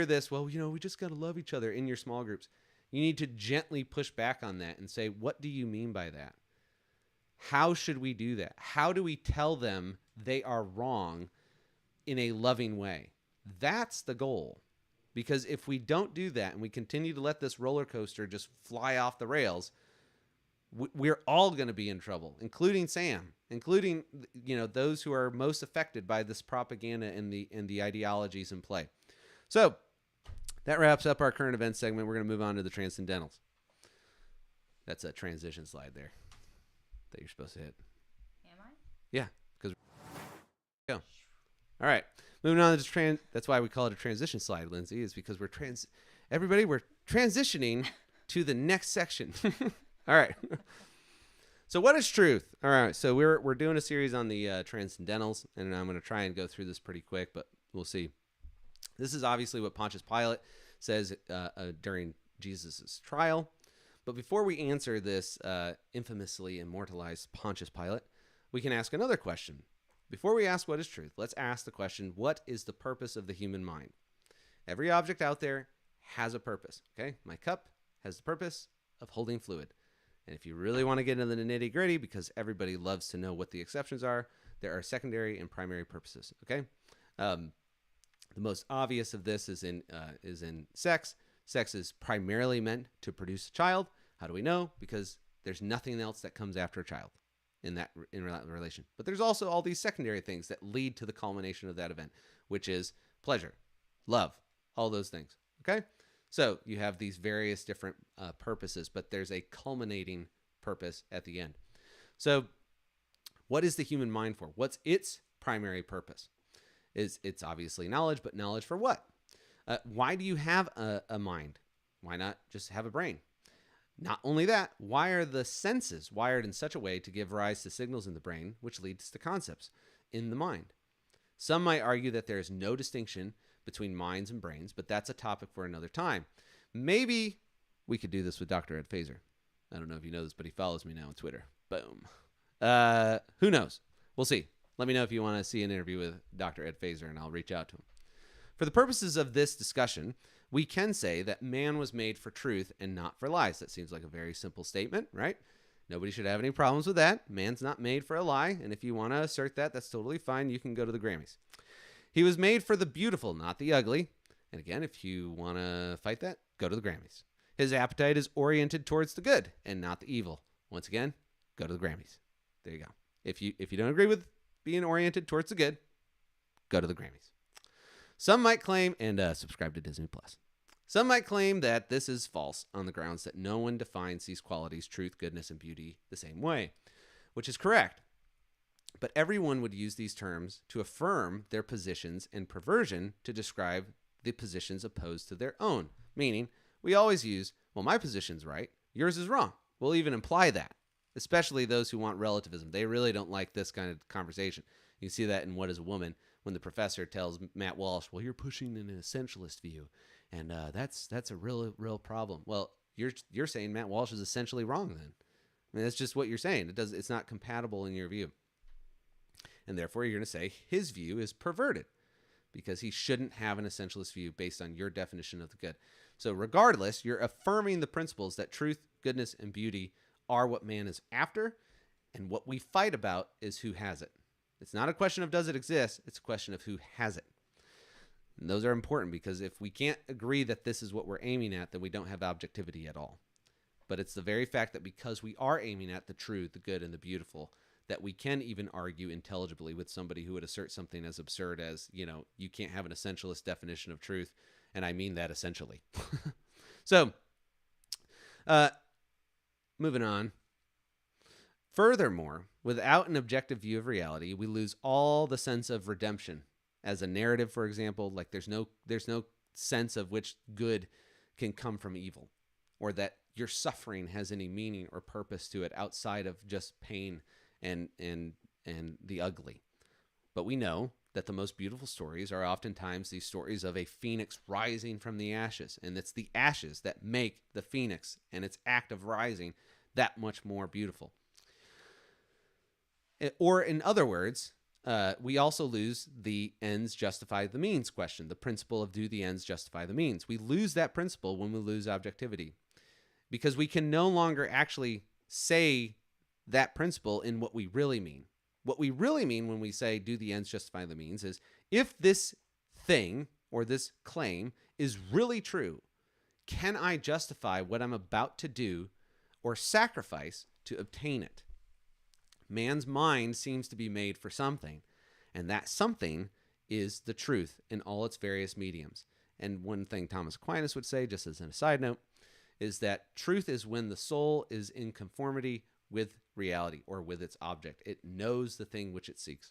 this, well, we just got to love each other in your small groups, you need to gently push back on that and say, what do you mean by that? How should we do that? How do we tell them they are wrong in a loving way? That's the goal. Because if we don't do that and we continue to let this roller coaster just fly off the rails, we're all going to be in trouble, including Sam, including those who are most affected by this propaganda and the ideologies in play. So that wraps up our current events segment. We're going to move on to the Transcendentals. That's a transition slide there that you're supposed to hit. Am I? Yeah, because go. All right, moving on to that's why we call it a transition slide, Lindsay, is because we're transitioning to the next section. All right. So what is truth? All right, so we're doing a series on the Transcendentals, and I'm going to try and go through this pretty quick, but we'll see. This is obviously what Pontius Pilate says during Jesus' trial. But before we answer this infamously immortalized Pontius Pilate, we can ask another question. Before we ask what is truth, let's ask the question, what is the purpose of the human mind? Every object out there has a purpose, okay? My cup has the purpose of holding fluid. And if you really want to get into the nitty gritty, because everybody loves to know what the exceptions are, there are secondary and primary purposes, okay? The most obvious of this is in sex. Sex is primarily meant to produce a child. How do we know? Because there's nothing else that comes after a child in that relation. But there's also all these secondary things that lead to the culmination of that event, which is pleasure, love, all those things, okay? So you have these various different purposes, but there's a culminating purpose at the end. So what is the human mind for? What's its primary purpose? It's obviously knowledge, but knowledge for what? Why do you have a mind? Why not just have a brain? Not only that, why are the senses wired in such a way to give rise to signals in the brain, which leads to concepts in the mind? Some might argue that there is no distinction between minds and brains, but that's a topic for another time. Maybe we could do this with Dr. Ed Fazer. I don't know if you know this, but he follows me now on Twitter. Boom. Who knows? We'll see. Let me know if you want to see an interview with Dr. Ed Fazer, and I'll reach out to him. For the purposes of this discussion, we can say that man was made for truth and not for lies. That seems like a very simple statement, right? Nobody should have any problems with that. Man's not made for a lie, and if you want to assert that, that's totally fine. You can go to the Grammys. He was made for the beautiful, not the ugly. And again, if you want to fight that, go to the Grammys. His appetite is oriented towards the good and not the evil. Once again, go to the Grammys. There you go. If you don't agree with being oriented towards the good, go to the Grammys. Some might claim, and subscribe to Disney Plus. Some might claim that this is false on the grounds that no one defines these qualities, truth, goodness, and beauty, the same way, which is correct. But everyone would use these terms to affirm their positions and perversion to describe the positions opposed to their own. Meaning, we always use, well, my position's right, yours is wrong. We'll even imply that, especially those who want relativism. They really don't like this kind of conversation. You see that in What is a Woman when the professor tells Matt Walsh, well, you're pushing an essentialist view, and that's a real problem. Well, you're saying Matt Walsh is essentially wrong then. I mean, that's just what you're saying. It's not compatible in your view. And therefore, you're going to say his view is perverted because he shouldn't have an essentialist view based on your definition of the good. So regardless, you're affirming the principles that truth, goodness, and beauty are what man is after, and what we fight about is who has it. It's not a question of does it exist, it's a question of who has it. And those are important because if we can't agree that this is what we're aiming at, then we don't have objectivity at all. But it's the very fact that because we are aiming at the true, the good, and the beautiful, that we can even argue intelligibly with somebody who would assert something as absurd as, you can't have an essentialist definition of truth. And I mean that essentially. So, moving on. Furthermore, without an objective view of reality, we lose all the sense of redemption. As a narrative, for example, like there's no sense of which good can come from evil, or that your suffering has any meaning or purpose to it outside of just pain and the ugly. But we know that the most beautiful stories are oftentimes these stories of a phoenix rising from the ashes, and it's the ashes that make the phoenix and its act of rising that much more beautiful. Or in other words, we also lose the ends justify the means question, the principle of do the ends justify the means. We lose that principle when we lose objectivity because we can no longer actually say that principle in what we really mean. What we really mean when we say do the ends justify the means is if this thing or this claim is really true, can I justify what I'm about to do or sacrifice to obtain it? Man's mind seems to be made for something, and that something is the truth in all its various mediums. And one thing Thomas Aquinas would say, just as an aside note, is that truth is when the soul is in conformity with reality or with its object. It knows the thing which it seeks.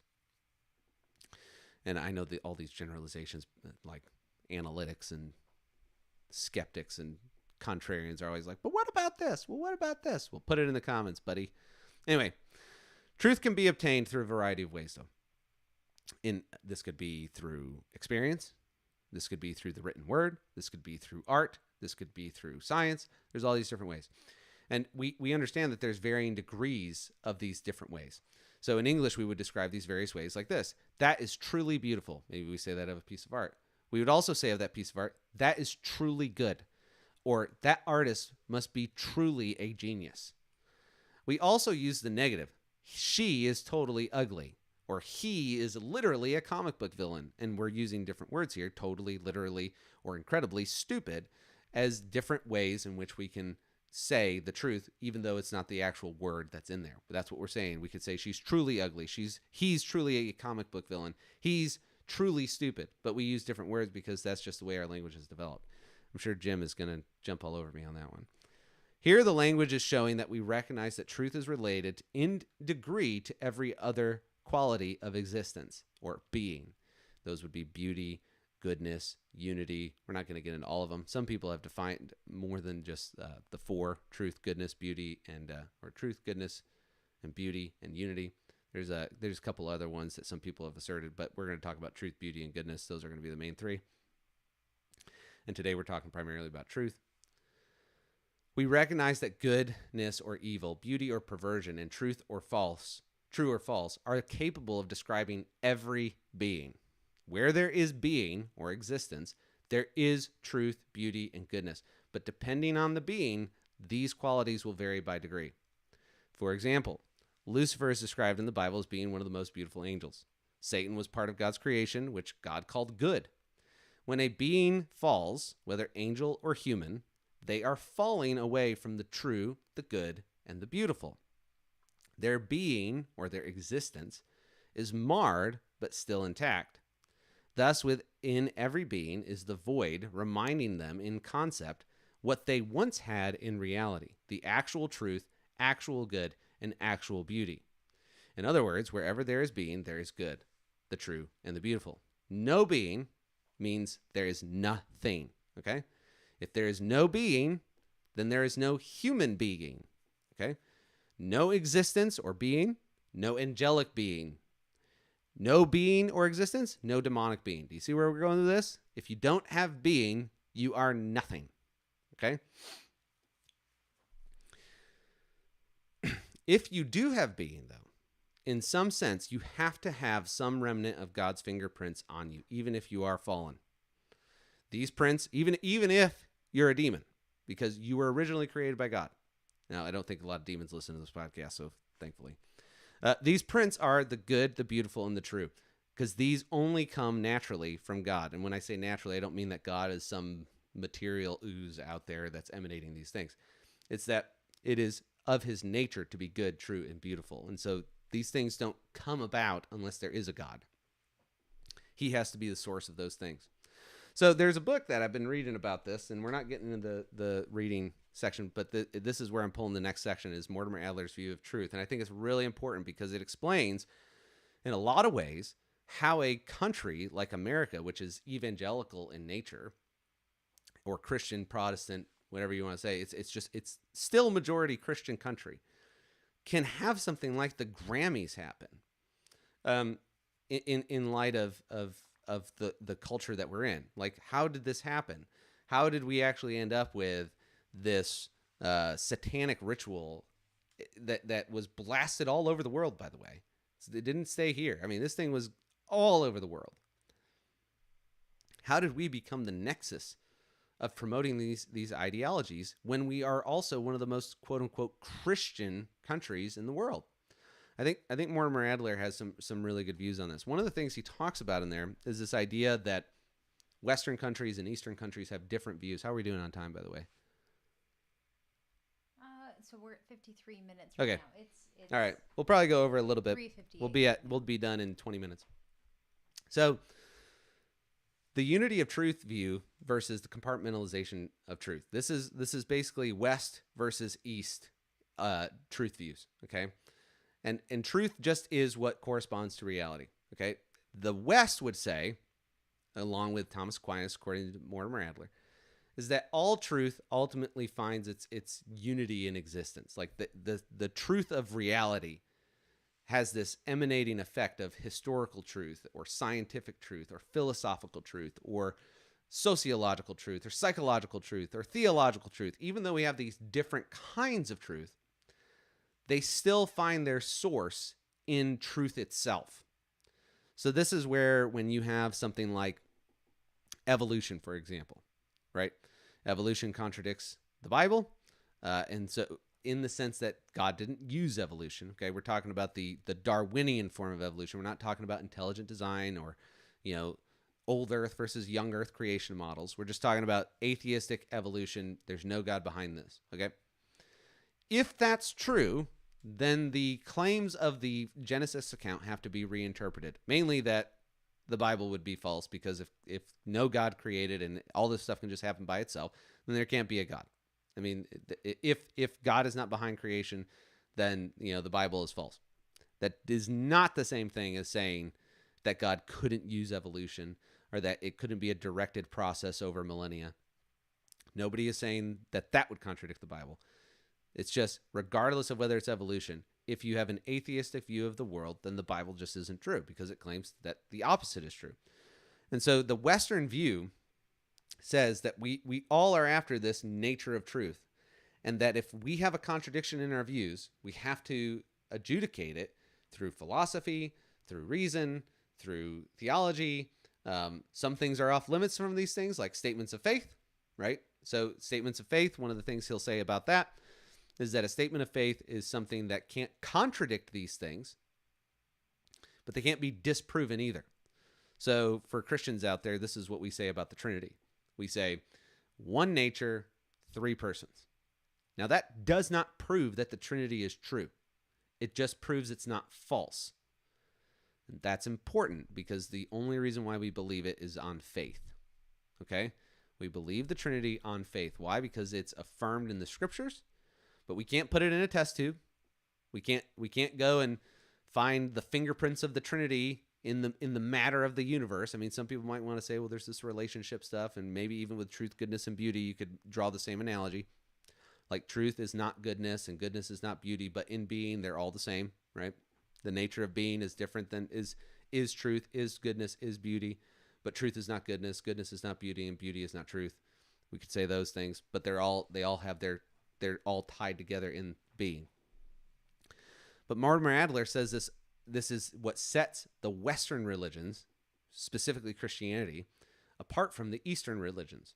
And I know all these generalizations like analytics and skeptics and contrarians are always like, but what about this? Well, what about this? Well, put it in the comments, buddy. Anyway, truth can be obtained through a variety of ways, though. This could be through experience. This could be through the written word. This could be through art. This could be through science. There's all these different ways. And we understand that there's varying degrees of these different ways. So in English, we would describe these various ways like this. That is truly beautiful. Maybe we say that of a piece of art. We would also say of that piece of art, that is truly good. Or that artist must be truly a genius. We also use the negative. She is totally ugly. Or he is literally a comic book villain. And we're using different words here, totally, literally, or incredibly stupid, as different ways in which we can say the truth, even though it's not the actual word that's in there. But that's what we're saying. We could say she's truly ugly. He's truly a comic book villain. He's truly stupid. But we use different words because that's just the way our language is developed. I'm sure Jim is going to jump all over me on that one. Here, the language is showing that we recognize that truth is related in degree to every other quality of existence or being. Those would be beauty, goodness, unity. We're not going to get into all of them. Some people have defined more than just the four: truth, goodness, beauty, and or truth, goodness, and beauty and unity. There's a couple other ones that some people have asserted, but we're going to talk about truth, beauty, and goodness. Those are going to be the main three. And today we're talking primarily about truth. We recognize that goodness or evil, beauty or perversion, and truth or false, true or false, are capable of describing every being. Where there is being or existence, there is truth, beauty, and goodness. But depending on the being, these qualities will vary by degree. For example, Lucifer is described in the Bible as being one of the most beautiful angels. Satan was part of God's creation, which God called good. When a being falls, whether angel or human, they are falling away from the true, the good, and the beautiful. Their being, or their existence, is marred but still intact. Thus, within every being is the void, reminding them in concept what they once had in reality, the actual truth, actual good, and actual beauty. In other words, wherever there is being, there is good, the true, and the beautiful. No being means there is nothing, okay? If there is no being, then there is no human being, okay? No existence or being, no angelic being. No being or existence, no demonic being. Do you see where we're going with this? If you don't have being, you are nothing, okay? If you do have being, though, in some sense, you have to have some remnant of God's fingerprints on you, even if you are fallen. These prints, even if you're a demon, because you were originally created by God. Now, I don't think a lot of demons listen to this podcast, so thankfully. These prints are the good, the beautiful, and the true, because these only come naturally from God. And when I say naturally, I don't mean that God is some material ooze out there that's emanating these things. It's that it is of his nature to be good, true, and beautiful. And so these things don't come about unless there is a God. He has to be the source of those things. So there's a book that I've been reading about this, and we're not getting into the reading section, but this is where I'm pulling the next section, is Mortimer Adler's view of truth. And I think it's really important because it explains, in a lot of ways, how a country like America, which is evangelical in nature, or Christian, Protestant, whatever you want to say, it's still a majority Christian country, can have something like the Grammys happen in light of the culture that we're in. Like, how did this happen? How did we actually end up with this satanic ritual that was blasted all over the world, by the way? It didn't stay here. I mean, this thing was all over the world. How did we become the nexus of promoting these ideologies when we are also one of the most quote-unquote Christian countries in the world? I think Mortimer Adler has some really good views on this. One of the things he talks about in there is this idea that Western countries and Eastern countries have different views. How are we doing on time, by the way? So we're at 53 minutes right Okay. now. It's All right. We'll probably go over a little bit. 3:58. We'll be done in 20 minutes. So the unity of truth view versus the compartmentalization of truth. This is basically West versus East truth views, okay? And truth just is what corresponds to reality, okay? The West would say, along with Thomas Aquinas, according to Mortimer Adler, is that all truth ultimately finds its unity in existence. Like the truth of reality has this emanating effect of historical truth or scientific truth or philosophical truth or sociological truth or psychological truth or theological truth, even though we have these different kinds of truth, they still find their source in truth itself. So this is where when you have something like evolution, for example, right? Evolution contradicts the Bible. And so in the sense that God didn't use evolution, okay? We're talking about the Darwinian form of evolution. We're not talking about intelligent design or, old Earth versus young Earth creation models. We're just talking about atheistic evolution. There's no God behind this, okay? If that's true, then the claims of the Genesis account have to be reinterpreted. Mainly that the Bible would be false, because if no God created and all this stuff can just happen by itself, then there can't be a God. I mean, if God is not behind creation, then, the Bible is false. That is not the same thing as saying that God couldn't use evolution or that it couldn't be a directed process over millennia. Nobody is saying that that would contradict the Bible. It's just, regardless of whether it's evolution, if you have an atheistic view of the world, then the Bible just isn't true, because it claims that the opposite is true. And so the Western view says that we all are after this nature of truth, and that if we have a contradiction in our views, we have to adjudicate it through philosophy, through reason, through theology. Some things are off limits from these things, like statements of faith, right? So statements of faith, one of the things he'll say about that is that a statement of faith is something that can't contradict these things, but they can't be disproven either. So for Christians out there, this is what we say about the Trinity. We say one nature, three persons. Now that does not prove that the Trinity is true. It just proves it's not false. And that's important, because the only reason why we believe it is on faith. Okay? We believe the Trinity on faith. Why? Because it's affirmed in the scriptures, but we can't put it in a test tube. We can't go and find the fingerprints of the Trinity in the matter of the universe. I mean, some people might want to say, well, there's this relationship stuff, and maybe even with truth, goodness, and beauty, you could draw the same analogy. Like truth is not goodness and goodness is not beauty, but in being, they're all the same, right? The nature of being is different than is truth, is goodness, is beauty, but truth is not goodness, goodness is not beauty, and beauty is not truth. We could say those things, but they're all tied together in being. But Mortimer Adler says this is what sets the Western religions, specifically Christianity, apart from the Eastern religions.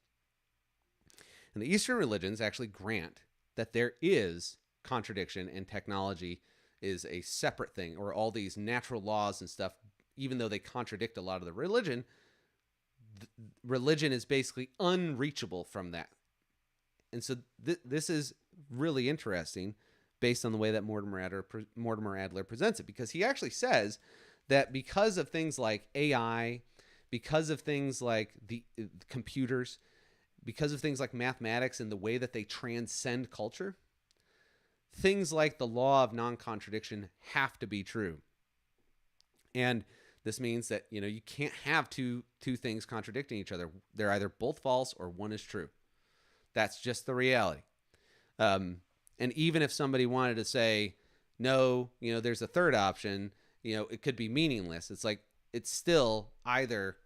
And the Eastern religions actually grant that there is contradiction and technology is a separate thing, or all these natural laws and stuff, even though they contradict a lot of the religion, religion is basically unreachable from that. And so this is really interesting based on the way that Mortimer Adler presents it, because he actually says that because of things like AI, because of things like the computers, because of things like mathematics and the way that they transcend culture, things like the law of non-contradiction have to be true. And this means that, you can't have two things contradicting each other. They're either both false or one is true. That's just the reality. And even if somebody wanted to say, no, there's a third option, it could be meaningless. It's like, it's still either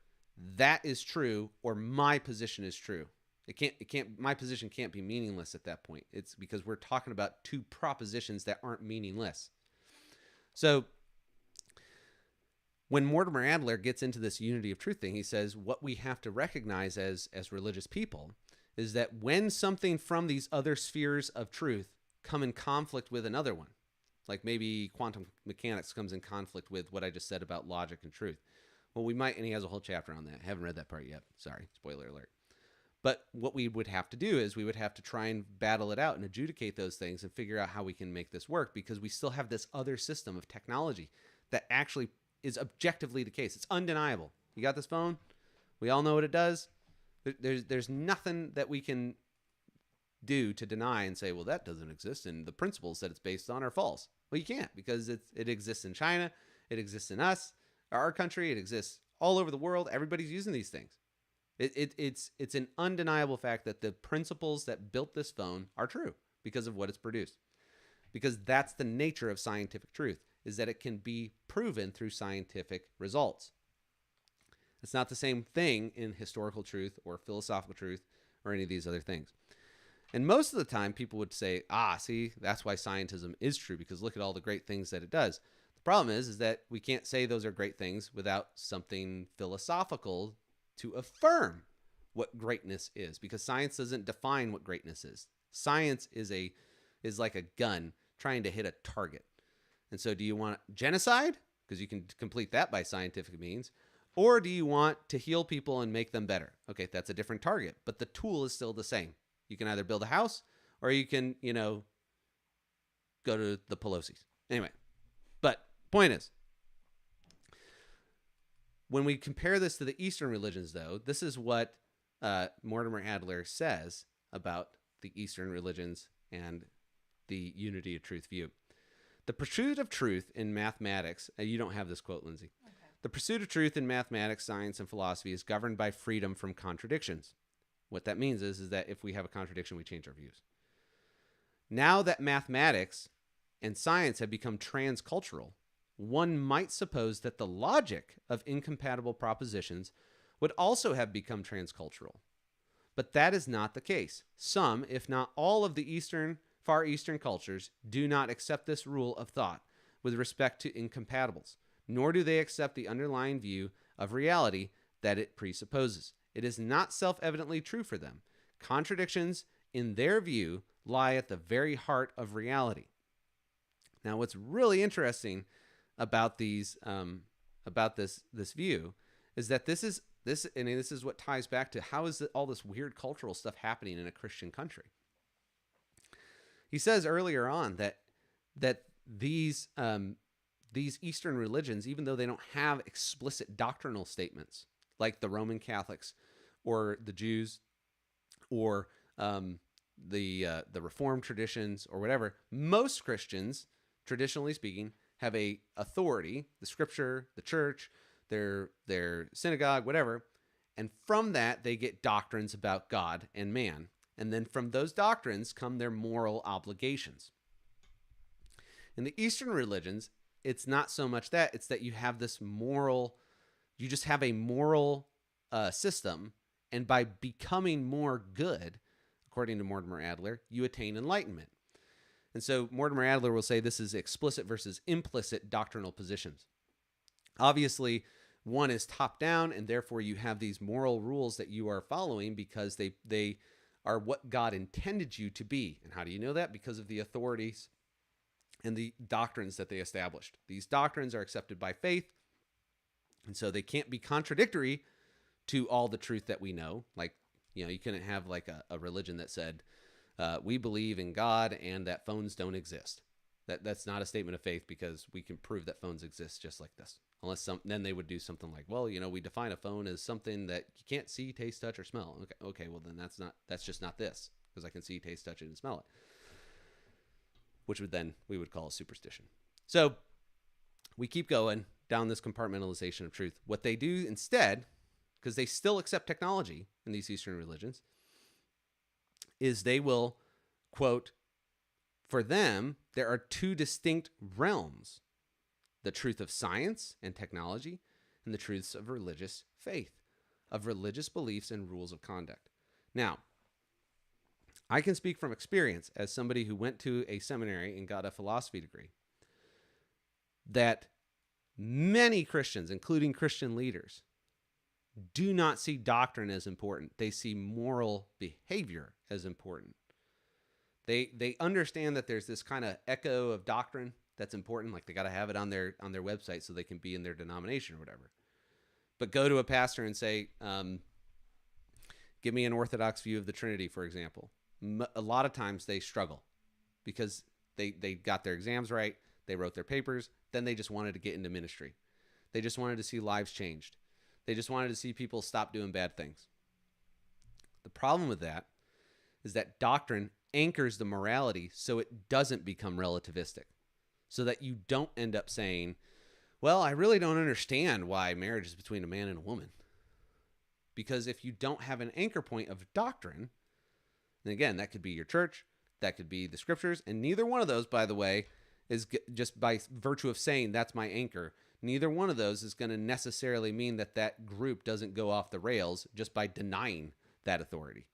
that is true or my position is true. My position can't be meaningless at that point. It's because we're talking about two propositions that aren't meaningless. So when Mortimer Adler gets into this unity of truth thing, he says what we have to recognize as religious people is that when something from these other spheres of truth come in conflict with another one, like maybe quantum mechanics comes in conflict with what I just said about logic and truth. Well, we might, and he has a whole chapter on that. I haven't read that part yet. Sorry, spoiler alert. But what we would have to do is we would have to try and battle it out and adjudicate those things and figure out how we can make this work, because we still have this other system of technology that actually is objectively the case. It's undeniable. You got this phone? We all know what it does. There's nothing that we can do to deny and say, well, that doesn't exist, and the principles that it's based on are false. Well, you can't, because it exists in China. It exists in us, our country. It exists all over the world. Everybody's using these things. It's an undeniable fact that the principles that built this phone are true because of what it's produced. Because that's the nature of scientific truth, is that it can be proven through scientific results. It's not the same thing in historical truth or philosophical truth or any of these other things. And most of the time, people would say, see, that's why scientism is true, because look at all the great things that it does. The problem is that we can't say those are great things without something philosophical to affirm what greatness is, because science doesn't define what greatness is. Science is like a gun trying to hit a target. And so do you want genocide? Because you can complete that by scientific means. Or do you want to heal people and make them better? Okay, that's a different target, but the tool is still the same. You can either build a house or you can, go to the Pelosi's. Anyway, but point is, when we compare this to the Eastern religions, though, this is what Mortimer Adler says about the Eastern religions and the unity of truth view. The pursuit of truth in mathematics, you don't have this quote, Lindsay. Okay. The pursuit of truth in mathematics, science, and philosophy is governed by freedom from contradictions. What that means is that if we have a contradiction, we change our views. Now that mathematics and science have become transcultural, one might suppose that the logic of incompatible propositions would also have become transcultural. But that is not the case. Some, if not all of the Far Eastern cultures do not accept this rule of thought with respect to incompatibles, nor do they accept the underlying view of reality that it presupposes. It is not self-evidently true for them. Contradictions, in their view, lie at the very heart of reality. Now, what's really interesting about this view is that this is what ties back to how is all this weird cultural stuff happening in a Christian country. He says earlier on that these Eastern religions, even though they don't have explicit doctrinal statements like the Roman Catholics or the Jews or the Reformed traditions or whatever, most Christians, traditionally speaking, have a authority, the Scripture, the church, their synagogue, whatever, and from that they get doctrines about God and man. And then from those doctrines come their moral obligations. In the Eastern religions, it's not so much that, it's that you have this you just have a moral system, and by becoming more good, according to Mortimer Adler, you attain enlightenment. And so Mortimer Adler will say this is explicit versus implicit doctrinal positions. Obviously, one is top down, and therefore you have these moral rules that you are following because they are what God intended you to be. And how do you know that? Because of the authorities and the doctrines that they established. These doctrines are accepted by faith, and so they can't be contradictory to all the truth that we know. Like, you couldn't have like a religion that said, we believe in God and that phones don't exist. That's not a statement of faith, because we can prove that phones exist just like this. Then they would do something like, well, we define a phone as something that you can't see, taste, touch, or smell. Okay, well then that's just not this, because I can see, taste, touch it, and smell it, which we would call a superstition. So we keep going down this compartmentalization of truth. What they do instead, because they still accept technology in these Eastern religions, is they will, quote, for them, there are two distinct realms: the truth of science and technology, and the truths of religious faith, of religious beliefs and rules of conduct. Now, I can speak from experience as somebody who went to a seminary and got a philosophy degree, that many Christians, including Christian leaders, do not see doctrine as important. They see moral behavior as important. They understand that there's this kind of echo of doctrine that's important, like they got to have it on their website so they can be in their denomination or whatever. But go to a pastor and say, give me an orthodox view of the Trinity, for example. A lot of times they struggle because they got their exams right, they wrote their papers, then they just wanted to get into ministry. They just wanted to see lives changed. They just wanted to see people stop doing bad things. The problem with that is that doctrine anchors the morality so it doesn't become relativistic, so that you don't end up saying, well, I really don't understand why marriage is between a man and a woman. Because if you don't have an anchor point of doctrine, and again, that could be your church, that could be the scriptures, and neither one of those, by the way, is just by virtue of saying that's my anchor, neither one of those is going to necessarily mean that that group doesn't go off the rails just by denying that authority.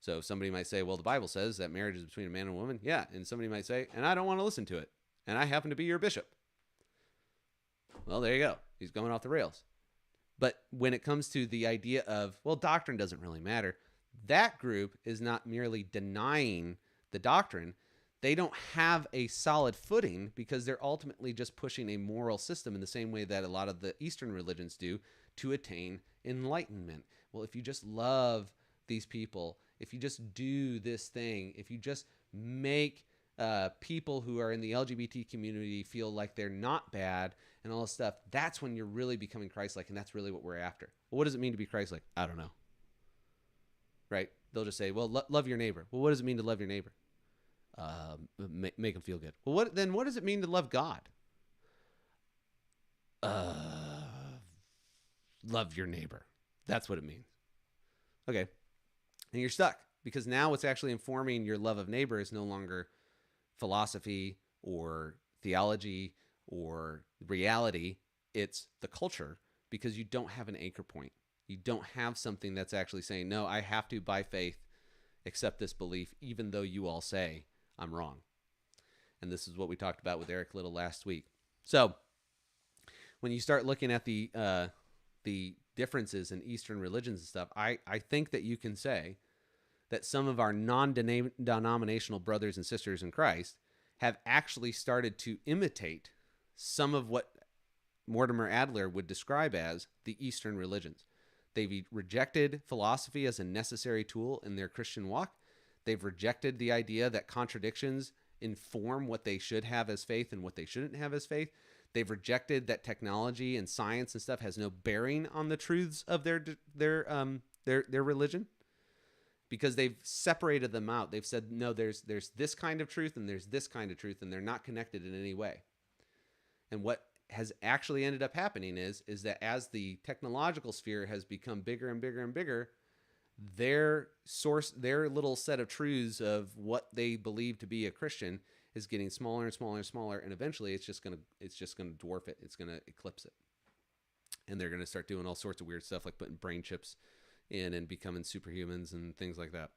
So somebody might say, well, the Bible says that marriage is between a man and a woman. Yeah. And somebody might say, and I don't want to listen to it. And I happen to be your bishop. Well, there you go. He's going off the rails. But when it comes to the idea of, well, doctrine doesn't really matter, that group is not merely denying the doctrine. They don't have a solid footing because they're ultimately just pushing a moral system in the same way that a lot of the Eastern religions do to attain enlightenment. Well, if you just love these people, if you just do this thing, if you just make people who are in the LGBT community feel like they're not bad and all this stuff, that's when you're really becoming Christ-like, and that's really what we're after. Well, what does it mean to be Christ-like? I don't know. Right? They'll just say, well, love your neighbor. Well, what does it mean to love your neighbor? Make them feel good. Well, what does it mean to love God? Love your neighbor. That's what it means. Okay. And you're stuck, because now what's actually informing your love of neighbor is no longer philosophy or theology or reality. It's the culture, because you don't have an anchor point. You don't have something that's actually saying, no, I have to, by faith, accept this belief, even though you all say I'm wrong. And this is what we talked about with Eric Little last week. So when you start looking at the differences in Eastern religions and stuff, I think that you can say that some of our non-denominational brothers and sisters in Christ have actually started to imitate some of what Mortimer Adler would describe as the Eastern religions. They've rejected philosophy as a necessary tool in their Christian walk. They've rejected the idea that contradictions inform what they should have as faith and what they shouldn't have as faith. They've rejected that technology and science and stuff has no bearing on the truths of their religion, because they've separated them out. They've said, no, there's this kind of truth and there's this kind of truth, and they're not connected in any way. And what has actually ended up happening is that as the technological sphere has become bigger and bigger and bigger, their little set of truths of what they believe to be a Christian is getting smaller and smaller and smaller, and eventually it's just gonna dwarf it. It's gonna eclipse it, and they're gonna start doing all sorts of weird stuff like putting brain chips in and becoming superhumans and things like that.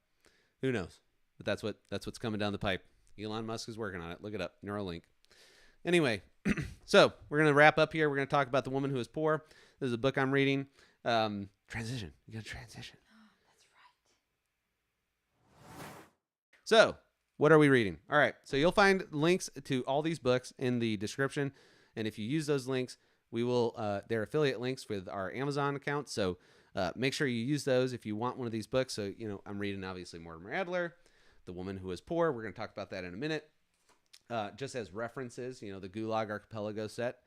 Who knows? But that's what's coming down the pipe. Elon Musk is working on it. Look it up. Neuralink. Anyway, so we're going to wrap up here. We're going to talk about The Woman Who Is Poor. This is a book I'm reading. Transition. You got to transition. Oh, that's right. So what are we reading? All right. So you'll find links to all these books in the description. And if you use those links, we will, they're affiliate links with our Amazon account. So make sure you use those if you want one of these books. So, I'm reading obviously Mortimer Adler, The Woman Who Is Poor. We're going to talk about that in a minute. Just as references, the Gulag Archipelago set.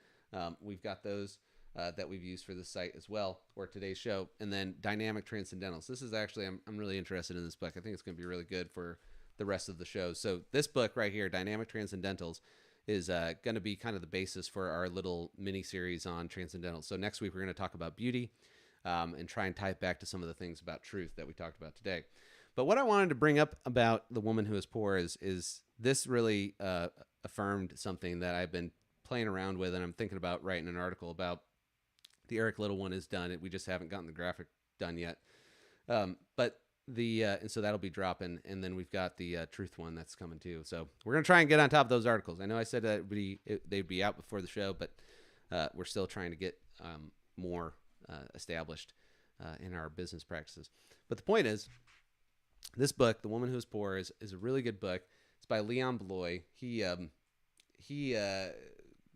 We've got those that we've used for the site as well, or today's show. And then Dynamic Transcendentals. This is actually, I'm really interested in this book. I think it's going to be really good for the rest of the shows. So this book right here, Dynamic Transcendentals, is going to be kind of the basis for our little mini series on Transcendentals. So next week, we're going to talk about beauty and try and tie it back to some of the things about truth that we talked about today. But what I wanted to bring up about The Woman Who Is Poor is this really affirmed something that I've been playing around with, and I'm thinking about writing an article about. The Eric Little one is done. We just haven't gotten the graphic done yet. But and so that'll be dropping, and then we've got the truth one that's coming too. So we're going to try and get on top of those articles. I know I said that they'd be out before the show, but we're still trying to get more established in our business practices. But the point is, this book, The Woman Who Is Poor, is a really good book. It's by Leon Bloy. He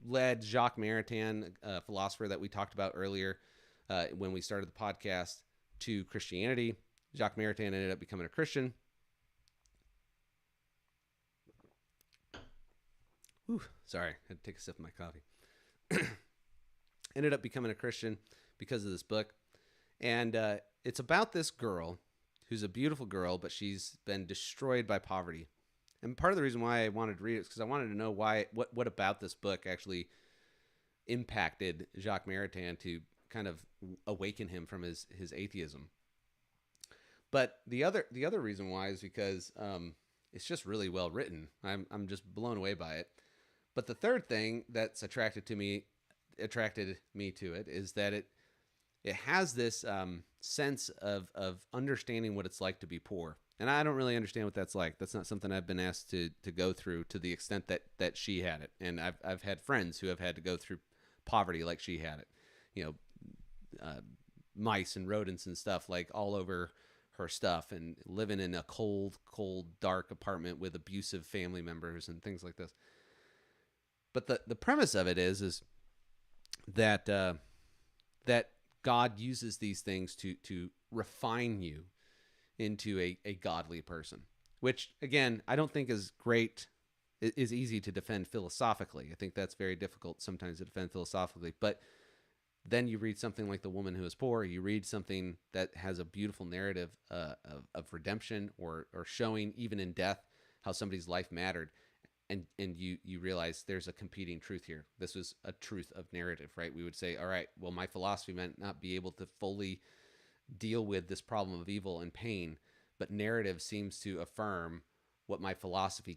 led Jacques Maritain, a philosopher that we talked about earlier when we started the podcast, to Christianity. Jacques Maritain ended up becoming a Christian. Whew, sorry, I had to take a sip of my coffee. Ended up becoming a Christian because of this book. And it's about this girl who's a beautiful girl, but she's been destroyed by poverty. And part of the reason why I wanted to read it is because I wanted to know what about this book actually impacted Jacques Maritain to kind of awaken him from his atheism. But the other reason why is because it's just really well written. I'm just blown away by it. But the third thing that's attracted to me attracted me to it is that it has this sense of understanding what it's like to be poor. And I don't really understand what that's like. That's not something I've been asked to go through to the extent that she had it. And I've had friends who have had to go through poverty like she had it. Mice and rodents and stuff like all over her stuff, and living in a cold, dark apartment with abusive family members and things like this. But the premise of it is that that God uses these things to refine you into a godly person, which again, I don't think is great, is easy to defend philosophically. I think that's very difficult sometimes to defend philosophically, but then you read something like The Woman Who Is Poor, you read something that has a beautiful narrative of redemption or showing even in death how somebody's life mattered. And you realize there's a competing truth here. This was a truth of narrative, right? We would say, all right, well, my philosophy might not be able to fully deal with this problem of evil and pain, but narrative seems to affirm what my philosophy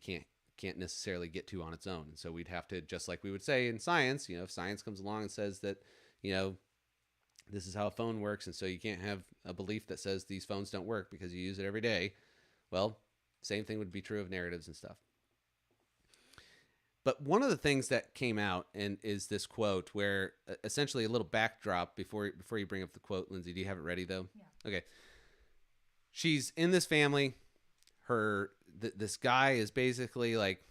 can't necessarily get to on its own. And so we'd have to, just like we would say in science, if science comes along and says that, this is how a phone works, and so you can't have a belief that says these phones don't work because you use it every day. Well, same thing would be true of narratives and stuff. But one of the things that came out and is this quote where essentially a little backdrop before you bring up the quote, Lindsay, do you have it ready though? Yeah. Okay. She's in this family. This guy is basically like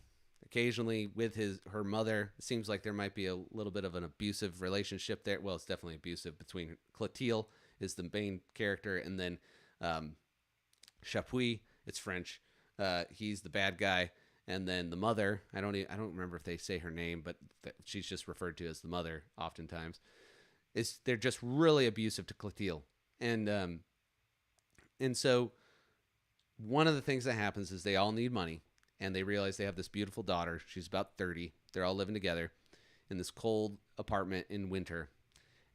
occasionally with her mother. It seems like there might be a little bit of an abusive relationship there. Well, it's definitely abusive between Clotilde is the main character, and then Chapuis, it's French. He's the bad guy. And then the mother, I don't remember if they say her name, but she's just referred to as the mother oftentimes. They're just really abusive to Clotilde. And so one of the things that happens is they all need money, and they realize they have this beautiful daughter. She's about 30. They're all living together in this cold apartment in winter.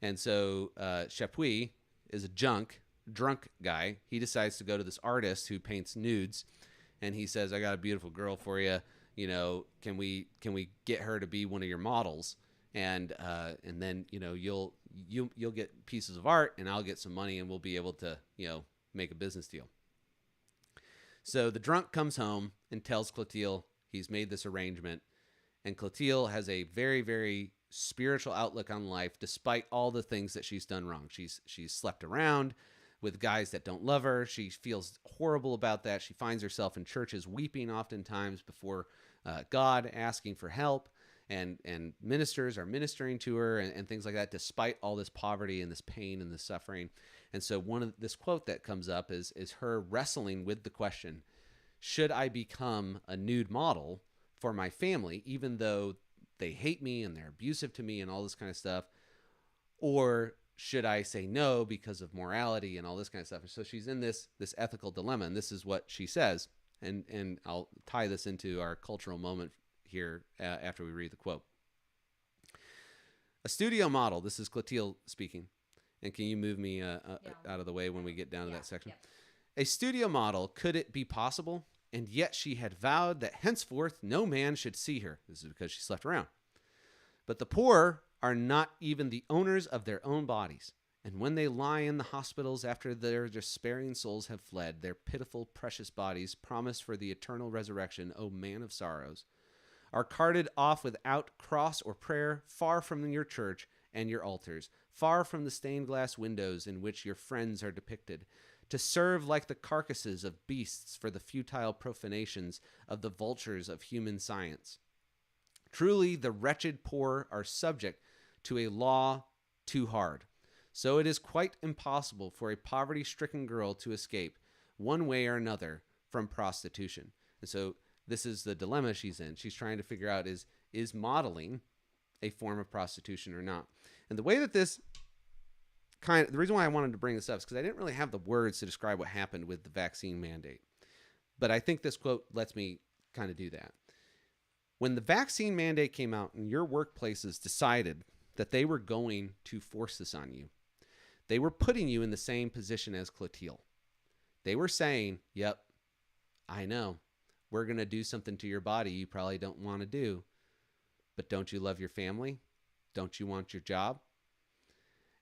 And so Chapuis is a drunk guy. He decides to go to this artist who paints nudes. And he says, I got a beautiful girl for you. Can we get her to be one of your models? And then, you'll get pieces of art and I'll get some money and we'll be able to, make a business deal. So the drunk comes home and tells Clotilde he's made this arrangement. And Clotilde has a very, very spiritual outlook on life, despite all the things that she's done wrong. She's slept around with guys that don't love her. She feels horrible about that. She finds herself in churches weeping oftentimes before God, asking for help, and ministers are ministering to her and things like that, despite all this poverty and this pain and this suffering. And so this quote that comes up is her wrestling with the question, should I become a nude model for my family, even though they hate me and they're abusive to me and all this kind of stuff, or should I say no because of morality and all this kind of stuff? And so she's in this ethical dilemma, and this is what she says. And I'll tie this into our cultural moment here after we read the quote. A studio model, this is Clotilde speaking, and can you move me out of the way when we get down to that section? Yeah. A studio model, could it be possible? And yet she had vowed that henceforth no man should see her. This is because she slept around. But the poor are not even the owners of their own bodies. And when they lie in the hospitals after their despairing souls have fled, their pitiful, precious bodies, promised for the eternal resurrection, O man of sorrows, are carted off without cross or prayer, far from your church and your altars, far from the stained glass windows in which your friends are depicted, to serve like the carcasses of beasts for the futile profanations of the vultures of human science. Truly, the wretched poor are subject to a law too hard. So it is quite impossible for a poverty-stricken girl to escape, one way or another, from prostitution. And so this is the dilemma she's in. She's trying to figure out is modeling a form of prostitution or not. And the way that the reason why I wanted to bring this up is because I didn't really have the words to describe what happened with the vaccine mandate. But I think this quote lets me kind of do that. When the vaccine mandate came out and your workplaces decided that they were going to force this on you, they were putting you in the same position as Clotilde. They were saying, yep, I know, we're going to do something to your body you probably don't want to do, but don't you love your family? Don't you want your job?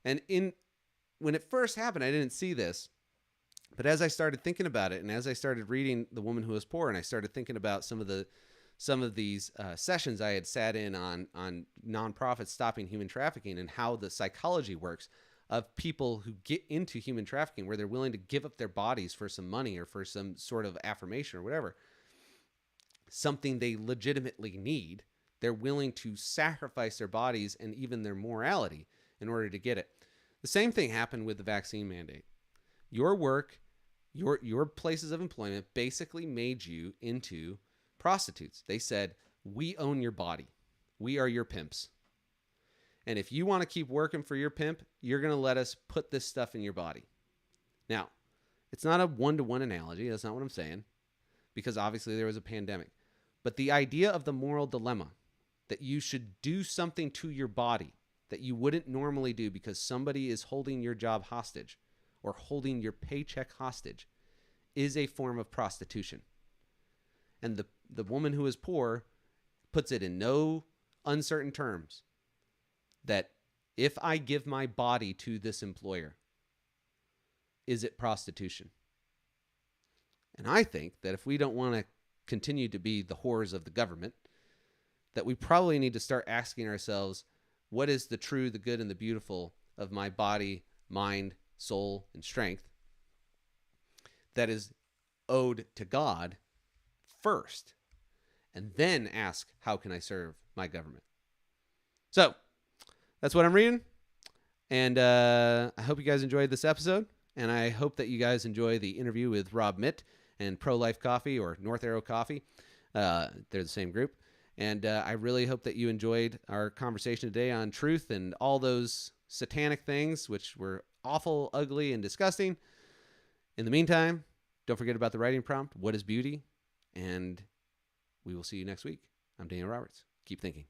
And when it first happened, I didn't see this. But as I started thinking about it, and as I started reading The Woman Who Was Poor, and I started thinking about some of these sessions I had sat in on nonprofits stopping human trafficking and how the psychology works of people who get into human trafficking, where they're willing to give up their bodies for some money or for some sort of affirmation or whatever, something they legitimately need. They're willing to sacrifice their bodies and even their morality in order to get it. The same thing happened with the vaccine mandate. Your work, your places of employment basically made you into prostitutes. They said, we own your body. We are your pimps. And if you want to keep working for your pimp, you're going to let us put this stuff in your body. Now, it's not a one-to-one analogy. That's not what I'm saying, because obviously there was a pandemic. But the idea of the moral dilemma that you should do something to your body that you wouldn't normally do because somebody is holding your job hostage or holding your paycheck hostage is a form of prostitution. And the woman who is poor puts it in no uncertain terms that if I give my body to this employer, is it prostitution? And I think that if we don't want to continue to be the whores of the government, that we probably need to start asking ourselves, what is the true, the good, and the beautiful of my body, mind, soul, and strength that is owed to God first, and then ask, how can I serve my government? So that's what I'm reading, and I hope you guys enjoyed this episode, and I hope that you guys enjoy the interview with Rob Mitt and Pro-Life Coffee, or North Arrow Coffee. They're the same group. And I really hope that you enjoyed our conversation today on truth and all those satanic things, which were awful, ugly, and disgusting. In the meantime, don't forget about the writing prompt, what is beauty? And we will see you next week. I'm Daniel Roberts. Keep thinking.